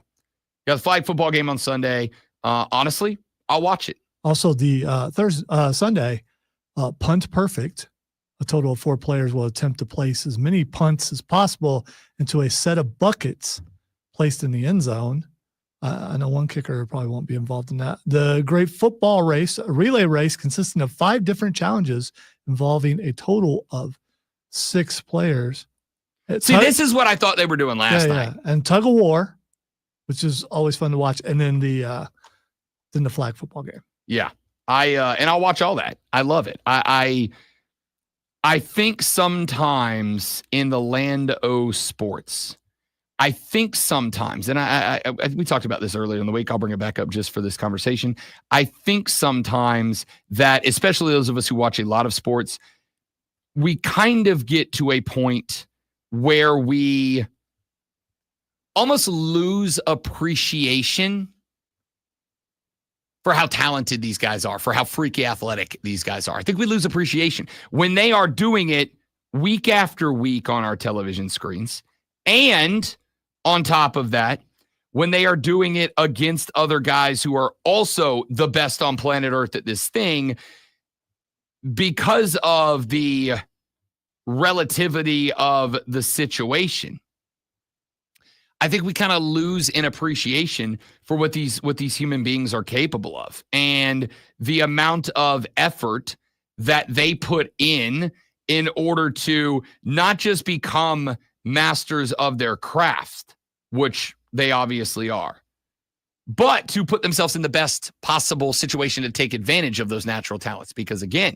Got the flag football game on Sunday. Honestly, I'll watch it. Also, the Sunday, punt perfect. A total of 4 players will attempt to place as many punts as possible into a set of buckets placed in the end zone. I know one kicker probably won't be involved in that. The great football race, a relay race consisting of 5 different challenges involving a total of 6 players. See, this is what I thought they were doing last night. Yeah. And tug of war, which is always fun to watch. And then the flag football game. Yeah. And I'll watch all that. I love it. I think sometimes in the land of sports, I think sometimes, and we talked about this earlier in the week, I'll bring it back up just for this conversation. I think sometimes that, especially those of us who watch a lot of sports, we kind of get to a point where we almost lose appreciation for how talented these guys are, for how freaky athletic these guys are. I think we lose appreciation when they are doing it week after week on our television screens. And on top of that, when they are doing it against other guys who are also the best on planet Earth at this thing, because of the relativity of the situation, I think we kind of lose in appreciation for what these human beings are capable of, and the amount of effort that they put in order to not just become masters of their craft, which they obviously are, but to put themselves in the best possible situation to take advantage of those natural talents. Because again,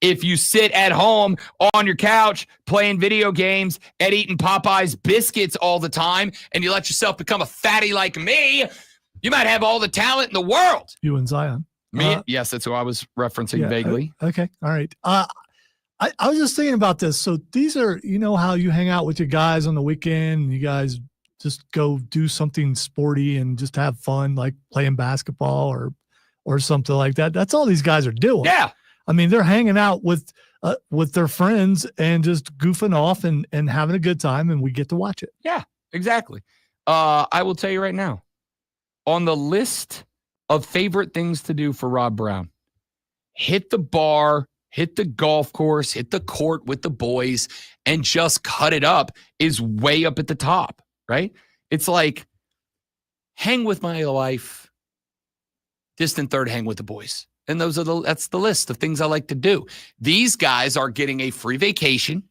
if you sit at home on your couch playing video games and eating Popeye's biscuits all the time and you let yourself become a fatty like me, you might have all the talent in the world. You and Zion. Me? Yes, that's who I was referencing vaguely. Okay. All right. I was just thinking about this. So these are, how you hang out with your guys on the weekend and you guys just go do something sporty and just have fun, like playing basketball or something like that. That's all these guys are doing. Yeah. I mean, they're hanging out with their friends and just goofing off and having a good time, and we get to watch it. Yeah, exactly. I will tell you right now, on the list of favorite things to do for Rob Brown, hit the bar, hit the golf course, hit the court with the boys, and just cut it up is way up at the top, right? It's like, hang with my wife, distant third, hang with the boys. And that's the list of things I like to do. These guys are getting a free vacation.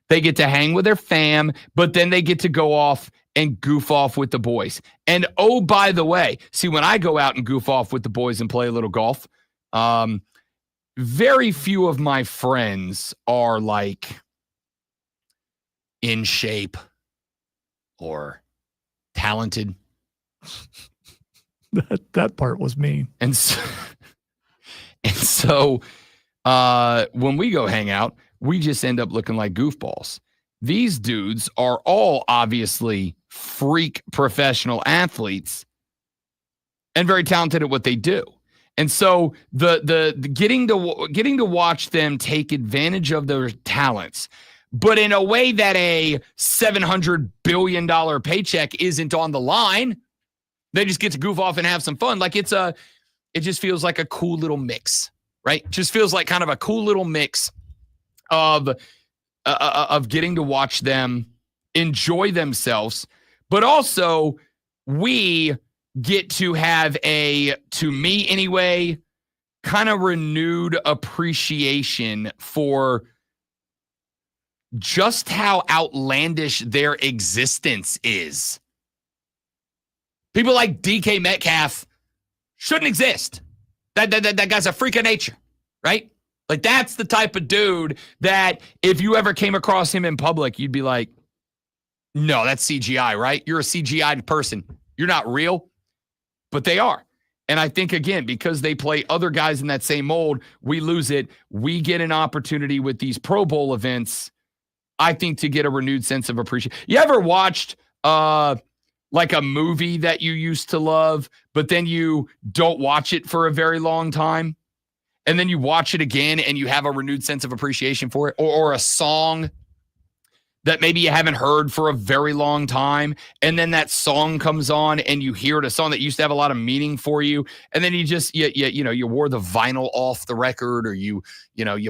They get to hang with their fam, but then they get to go off and goof off with the boys. And oh, by the way, see, when I go out and goof off with the boys and play a little golf, very few of my friends are like in shape or talented. That part was mean. And so when we go hang out, we just end up looking like goofballs. These dudes are all obviously freak professional athletes and very talented at what they do. And so the getting to watch them take advantage of their talents, but in a way that a $700 billion paycheck isn't on the line. They just get to goof off and have some fun. Like it just feels like a cool little mix, right? It just feels like kind of a cool little mix of getting to watch them enjoy themselves, but also we get to have to me anyway, kind of renewed appreciation for just how outlandish their existence is. People like DK Metcalf shouldn't exist. That guy's a freak of nature, right? Like, that's the type of dude that if you ever came across him in public, you'd be like, no, that's CGI, right? You're a CGI person. You're not real, but they are. And I think, again, because they play other guys in that same mold, we lose it. We get an opportunity with these Pro Bowl events, I think, to get a renewed sense of appreciation. You ever watched like a movie that you used to love, but then you don't watch it for a very long time, and then you watch it again and you have a renewed sense of appreciation for it, or a song that maybe you haven't heard for a very long time, and then that song comes on and you hear it, a song that used to have a lot of meaning for you, and then you just you wore the vinyl off the record, or you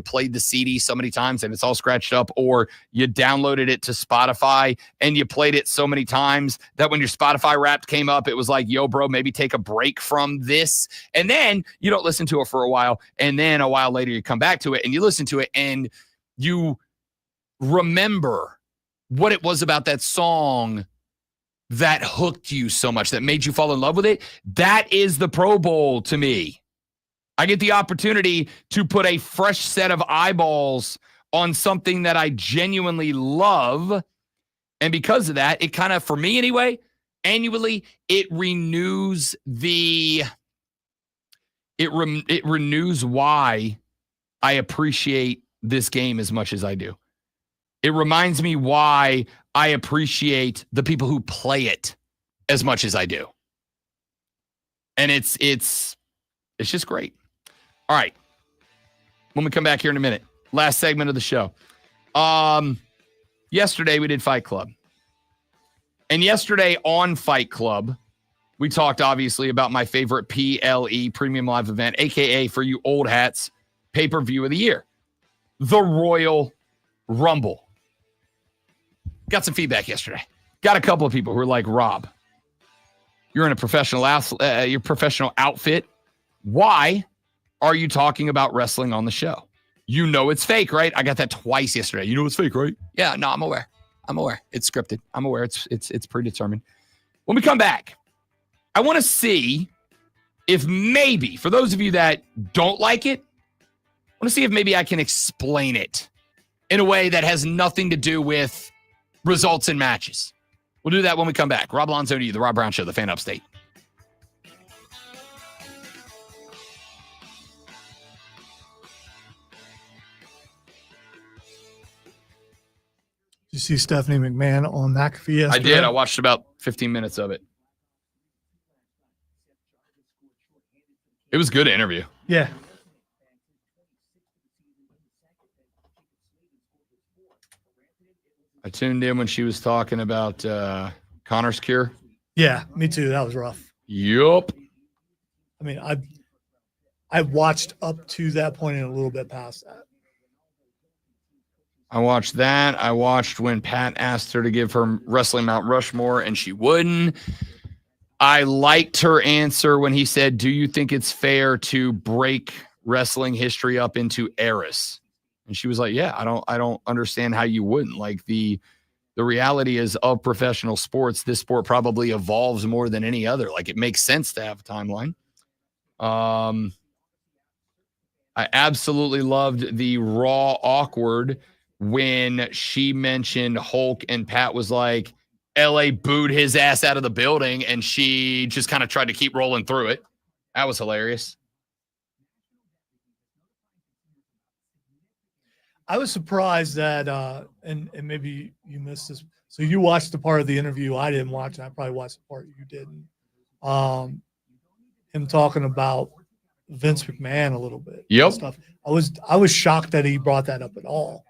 played the CD so many times and it's all scratched up, or you downloaded it to Spotify and you played it so many times that when your Spotify Wrapped came up, it was like, yo, bro, maybe take a break from this, and then you don't listen to it for a while, and then a while later you come back to it and you listen to it and you remember what it was about that song that hooked you so much, that made you fall in love with it. That is the Pro Bowl to me. I get the opportunity to put a fresh set of eyeballs on something that I genuinely love. And because of that, it kind of, for me anyway, annually, it renews it renews why I appreciate this game as much as I do. It reminds me why I appreciate the people who play it as much as I do. And it's just great. All right. When we come back here in a minute, last segment of the show. Yesterday we did Fight Club. And yesterday on Fight Club, we talked obviously about my favorite PLE, Premium Live Event, aka for you old hats, pay-per-view of the year, the Royal Rumble. Got some feedback yesterday. got a couple of people who are like, Rob, you're in a professional outfit. Why are you talking about wrestling on the show? You know it's fake, right? I got that twice yesterday. You know it's fake, right? Yeah, no, I'm aware. It's scripted. I'm aware. It's predetermined. When we come back, I want to see if maybe, for those of you that don't like it, I want to see if maybe I can explain it in a way that has nothing to do with results in matches. We'll do that when we come back. Rob Alonso to you, The Rob Brown Show, the Fan Upstate. Did you see Stephanie McMahon on McAfee yesterday? I did. I watched about 15 minutes of it. It was a good interview. Yeah. I tuned in when she was talking about Connor's cure. Yeah, me too. That was rough. Yup. I mean, I watched up to that point and a little bit past that. I watched that. I watched when Pat asked her to give her wrestling Mount Rushmore and she wouldn't. I liked her answer when he said, do you think it's fair to break wrestling history up into eras? And she was like, yeah, I don't understand how you wouldn't. Like the reality is of professional sports, this sport probably evolves more than any other. Like it makes sense to have a timeline. I absolutely loved the raw awkward when she mentioned Hulk and Pat was like, LA booed his ass out of the building and she just kind of tried to keep rolling through it. That was hilarious. I was surprised that, and maybe you missed this. So you watched the part of the interview I didn't watch, and I probably watched the part you didn't. Him talking about Vince McMahon a little bit. Yep. Stuff. I was shocked that he brought that up at all.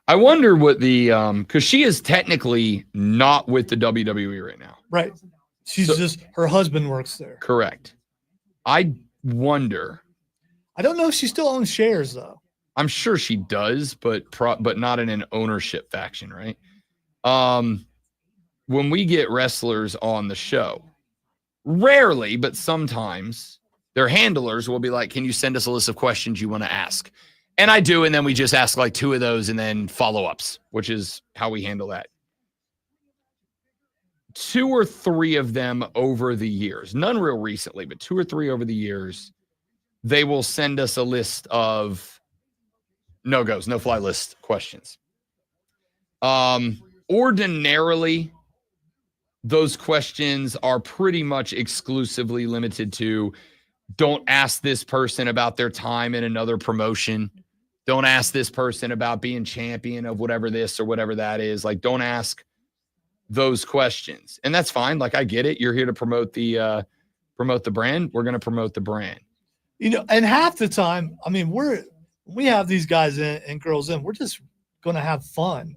I wonder what the because she is technically not with the WWE right now. Right. She's just her husband works there. Correct. I wonder. I don't know if she still owns shares though. I'm sure she does, but not in an ownership faction, right? When we get wrestlers on the show, rarely, but sometimes their handlers will be like, can you send us a list of questions you want to ask? And I do, and then we just ask like 2 of those and then follow-ups, which is how we handle that. 2 or 3 of them over the years, none real recently, but 2 or 3 over the years, they will send us a list of no-goes, no-fly list questions. Ordinarily, those questions are pretty much exclusively limited to don't ask this person about their time in another promotion. Don't ask this person about being champion of whatever this or whatever that is. Like, don't ask those questions. And that's fine. Like, I get it. You're here to promote the brand. We're going to promote the brand. You know, and half the time, I mean, we have these guys in and girls in, we're just going to have fun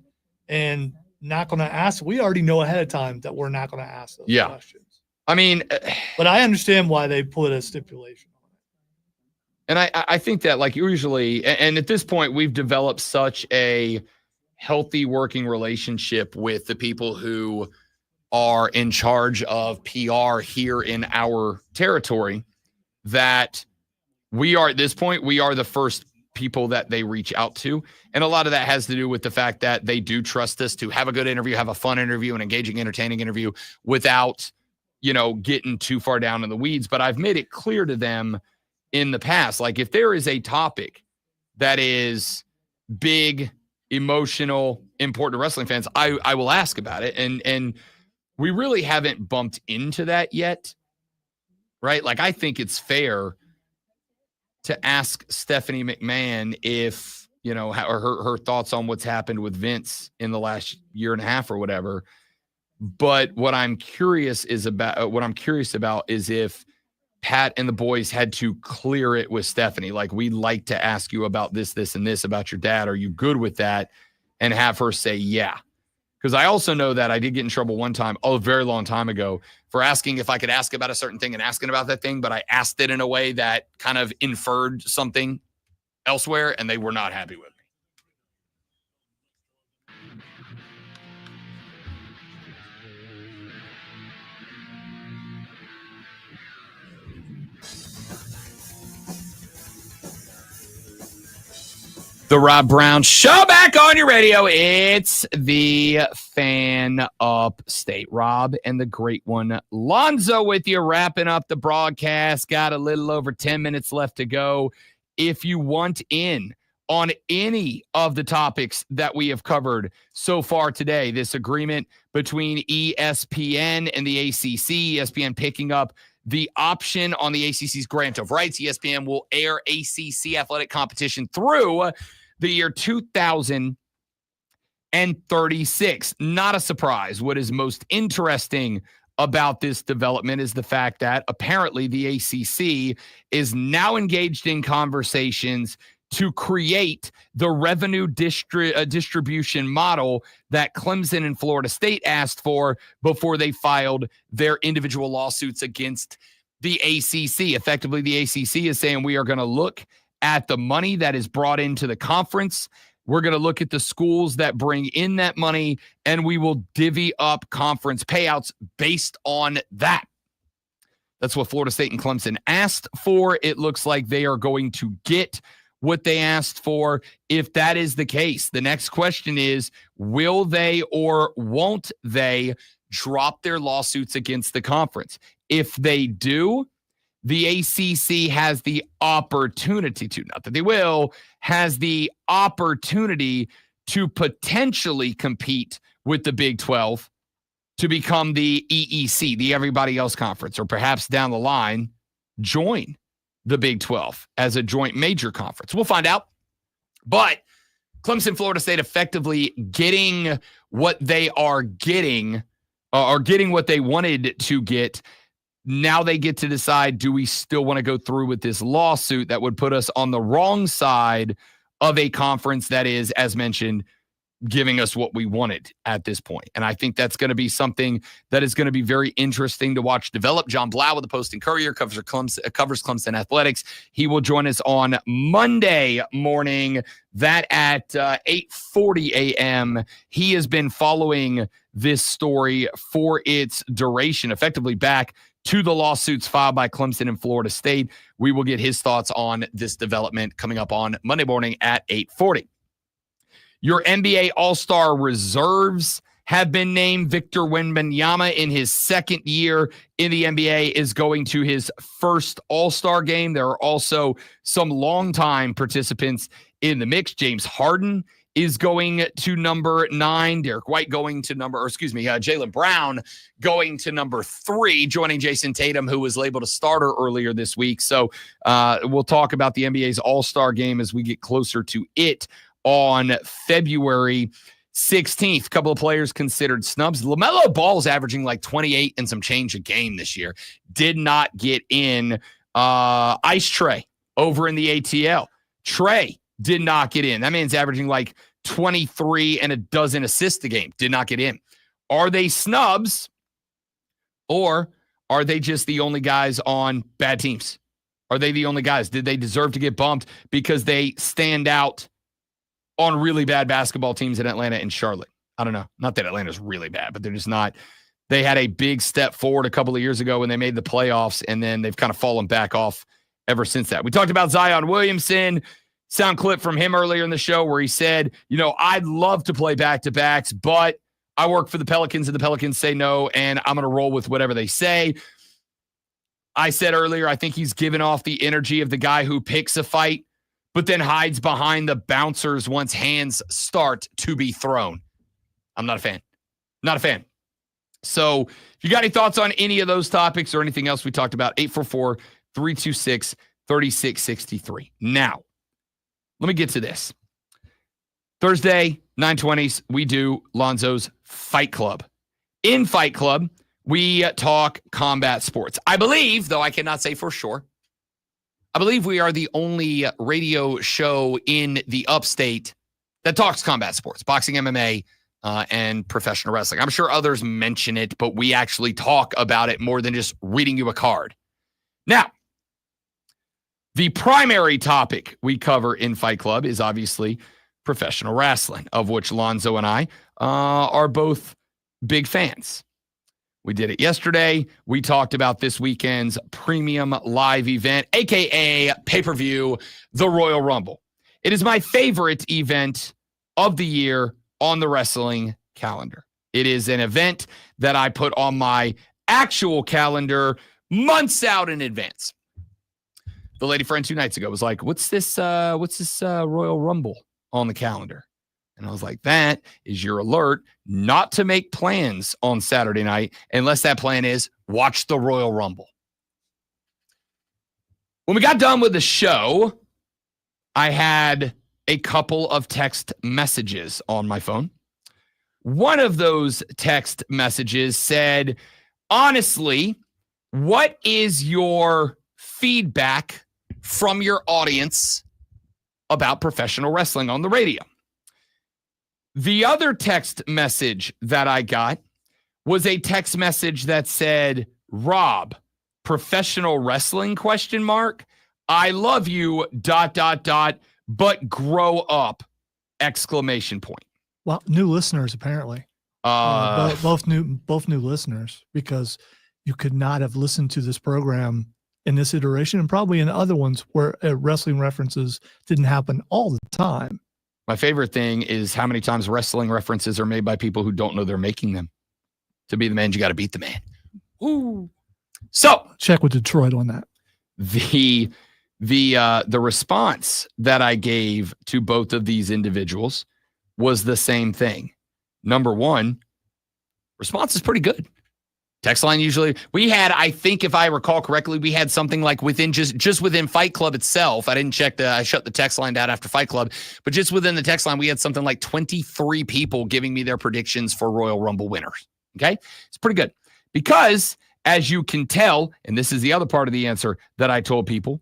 and not going to ask. We already know ahead of time that we're not going to ask those questions. I mean, but I understand why they put a stipulation on it. And I think that like usually, and at this point, we've developed such a healthy working relationship with the people who are in charge of PR here in our territory that we are at this point, we are the first people that they reach out to. And a lot of that has to do with the fact that they do trust us to have a good interview, have a fun interview, an engaging, entertaining interview without, getting too far down in the weeds. But I've made it clear to them in the past, like if there is a topic that is big, emotional, important to wrestling fans, I will ask about it. And we really haven't bumped into that yet, right? Like I think it's fair to ask Stephanie McMahon if, her thoughts on what's happened with Vince in the last year and a half or whatever. But what I'm curious about is if Pat and the boys had to clear it with Stephanie. Like, we'd like to ask you about this, and this about your dad. Are you good with that? And have her say, yeah. Because I also know that I did get in trouble one time, a very long time ago, for asking if I could ask about a certain thing and asking about that thing, but I asked it in a way that kind of inferred something elsewhere, and they were not happy with me. The Rob Brown Show back on your radio. It's the Fan Upstate. Rob and the great one, Lonzo, with you, wrapping up the broadcast. Got a little over 10 minutes left to go. If you want in on any of the topics that we have covered so far today, this agreement between ESPN and the ACC, ESPN picking up the option on the ACC's grant of rights. ESPN will air ACC athletic competition through the year 2036. Not a surprise. What is most interesting about this development is the fact that apparently the ACC is now engaged in conversations to create the revenue distribution model that Clemson and Florida State asked for before they filed their individual lawsuits against the ACC. Effectively, the ACC is saying we are going to look at the money that is brought into the conference. We're going to look at the schools that bring in that money, and we will divvy up conference payouts based on that. That's what Florida State and Clemson asked for. It looks like they are going to get what they asked for. If that is the case, the next question is, will they or won't they drop their lawsuits against the conference? If they do, the ACC has the opportunity to, not that they will, has the opportunity to potentially compete with the Big 12 to become the EEC, the Everybody Else Conference, or perhaps down the line, join the Big 12 as a joint major conference. We'll find out. But Clemson, Florida State effectively getting what they are getting, or getting what they wanted to get. Now they get to decide, do we still want to go through with this lawsuit that would put us on the wrong side of a conference that is, as mentioned, giving us what we wanted at this point. And I think that's going to be something that is going to be very interesting to watch develop. John Blau with the Post and Courier covers Clemson athletics. He will join us on Monday morning, that at 8:40 a.m. He has been following this story for its duration, effectively back to the lawsuits filed by Clemson and Florida State. We will get his thoughts on this development coming up on Monday morning at 8:40. Your NBA All-Star reserves have been named. Victor Wembanyama, in his second year in the NBA, is going to his first All-Star game. There are also some longtime participants in the mix. James Harden is going to number 9. Derek White going to Jaylen Brown going to number 3, joining Jason Tatum, who was labeled a starter earlier this week. So we'll talk about the NBA's All-Star game as we get closer to it on February 16th. A couple of players considered snubs. LaMelo Ball is averaging like 28 and some change a game this year. Did not get in. Ice Trey over in the ATL. Trey did not get in. That man's averaging like 23 and a dozen assists a game. Did not get in. Are they snubs, or are they just the only guys on bad teams? Are they the only guys? Did they deserve to get bumped because they stand out on really bad basketball teams in Atlanta and Charlotte? I don't know. Not that Atlanta's really bad, but they're just not. They had a big step forward a couple of years ago when they made the playoffs, and then they've kind of fallen back off ever since that. We talked about Zion Williamson. Sound clip from him earlier in the show where he said, I'd love to play back-to-backs, but I work for the Pelicans, and the Pelicans say no, and I'm going to roll with whatever they say. I said earlier, I think he's given off the energy of the guy who picks a fight, but then hides behind the bouncers once hands start to be thrown. I'm not a fan. Not a fan. So if you got any thoughts on any of those topics or anything else we talked about, 844-326-3663. Now, let me get to this. Thursday, 9:20s, we do Lonzo's Fight Club. In Fight Club, we talk combat sports. I believe, though I cannot say for sure, I believe we are the only radio show in the upstate that talks combat sports, boxing, MMA, and professional wrestling. I'm sure others mention it, but we actually talk about it more than just reading you a card. Now, the primary topic we cover in Fight Club is obviously professional wrestling, of which Lonzo and I are both big fans. We did it yesterday. We talked about this weekend's premium live event, a.k.a. pay-per-view, the Royal Rumble. It is my favorite event of the year on the wrestling calendar. It is an event that I put on my actual calendar months out in advance. The lady friend 2 nights ago was like, what's this Royal Rumble on the calendar? And I was like, that is your alert not to make plans on Saturday night unless that plan is watch the Royal Rumble. When we got done with the show, I had a couple of text messages on my phone. One of those text messages said, honestly, what is your feedback from your audience about professional wrestling on the radio? The other text message that I got was a text message that said, Rob, professional wrestling ? I love you, ... but grow up, ! Well, new listeners, apparently. Both new listeners, because you could not have listened to this program in this iteration and probably in other ones where wrestling references didn't happen all the time. My favorite thing is how many times wrestling references are made by people who don't know they're making them. To be the man, you got to beat the man. Ooh. So check with Detroit on that. The response that I gave to both of these individuals was the same thing. Number one, response is pretty good. Text line usually, we had, I think if I recall correctly, we had something like within just within Fight Club itself. I didn't check I shut the text line down after Fight Club, but just within the text line, we had something like 23 people giving me their predictions for Royal Rumble winners. Okay. It's pretty good because as you can tell, and this is the other part of the answer that I told people,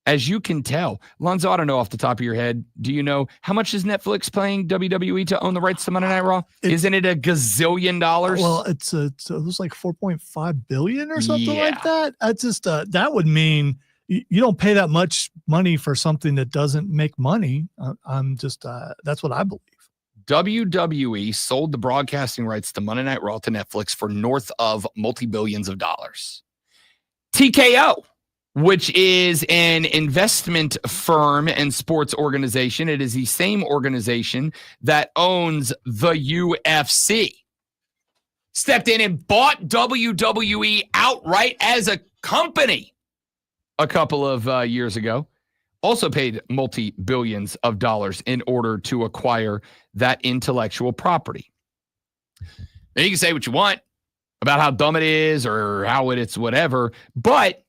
as you can tell, Lonzo, I don't know off the top of your head. Do you know how much is Netflix paying WWE to own the rights to Monday Night Raw? Isn't it $1 gazillion? Well, it was like 4.5 billion or something like that. That's just that would mean you don't pay that much money for something that doesn't make money. I'm just that's what I believe. WWE sold the broadcasting rights to Monday Night Raw to Netflix for north of multi-billions of dollars. TKO, which is an investment firm and sports organization. It is the same organization that owns the UFC. Stepped in and bought WWE outright as a company a couple of years ago. Also paid multi-billions of dollars in order to acquire that intellectual property. Now you can say what you want about how dumb it is or how it's whatever, but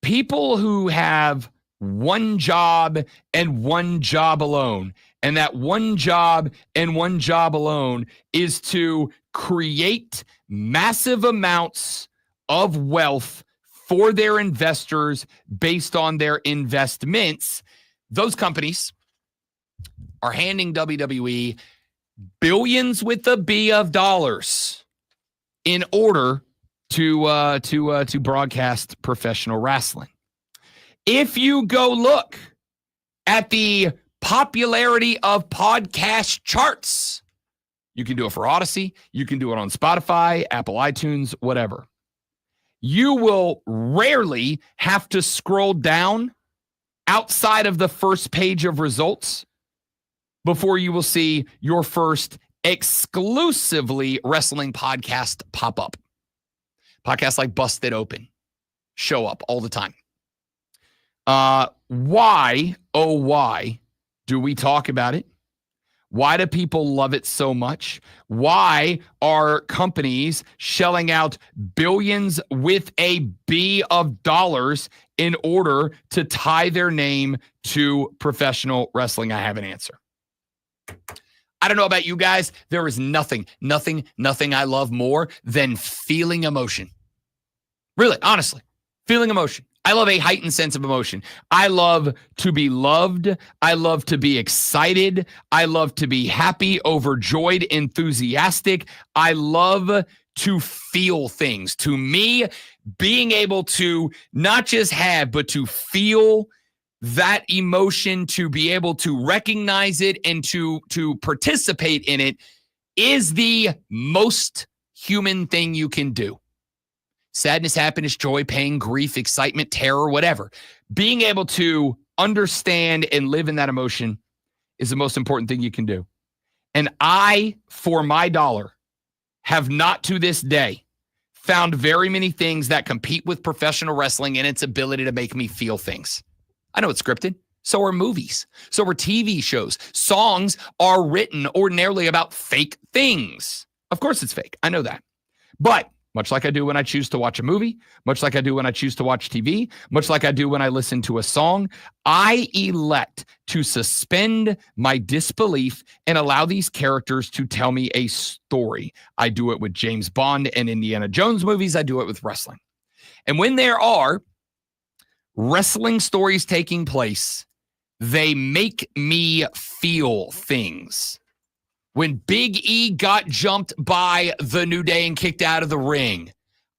people who have one job and one job alone, and that one job and one job alone is to create massive amounts of wealth for their investors based on their investments, those companies are handing WWE billions with a B of dollars in order to broadcast professional wrestling. If you go look at the popularity of podcast charts, you can do it for Audacy, you can do it on Spotify, Apple iTunes, whatever. You will rarely have to scroll down outside of the first page of results before you will see your first exclusively wrestling podcast pop up. Podcasts like Busted Open show up all the time. Why, oh why, do we talk about it? Why do people love it so much? Why are companies shelling out billions with a B of dollars in order to tie their name to professional wrestling? I have an answer. I don't know about you guys. There is nothing I love more than feeling emotion. Really, honestly, feeling emotion. I love a heightened sense of emotion. I love to be loved. I love to be excited. I love to be happy, overjoyed, enthusiastic. I love to feel things. To me, being able to not just have, but to feel that emotion, to be able to recognize it and to participate in it is the most human thing you can do. Sadness, happiness, joy, pain, grief, excitement, terror, whatever. Being able to understand and live in that emotion is the most important thing you can do. And I, for my dollar, have not to this day found very many things that compete with professional wrestling in its ability to make me feel things. I know it's scripted. So are movies. So are TV shows. Songs are written ordinarily about fake things. Of course it's fake. I know that. But much like I do when I choose to watch a movie, much like I do when I choose to watch TV, much like I do when I listen to a song, I elect to suspend my disbelief and allow these characters to tell me a story. I do it with James Bond and Indiana Jones movies. I do it with wrestling. And when there are wrestling stories taking place, they make me feel things. When Big E got jumped by the New Day and kicked out of the ring,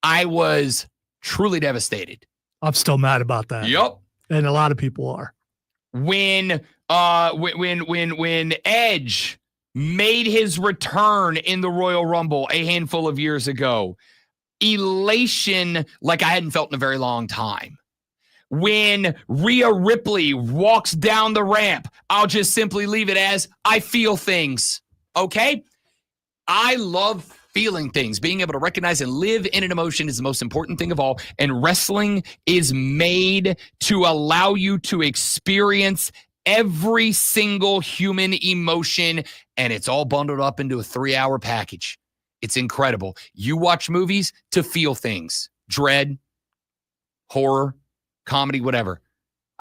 I was truly devastated. I'm still mad about that. Yep. And a lot of people are. When Edge made his return in the Royal Rumble a handful of years ago, elation like I hadn't felt in a very long time. When Rhea Ripley walks down the ramp, I'll just simply leave it as I feel things. Okay? I love feeling things. Being able to recognize and live in an emotion is the most important thing of all. And wrestling is made to allow you to experience every single human emotion. And it's all bundled up into a 3-hour package. It's incredible. You watch movies to feel things. Dread, horror, comedy, whatever.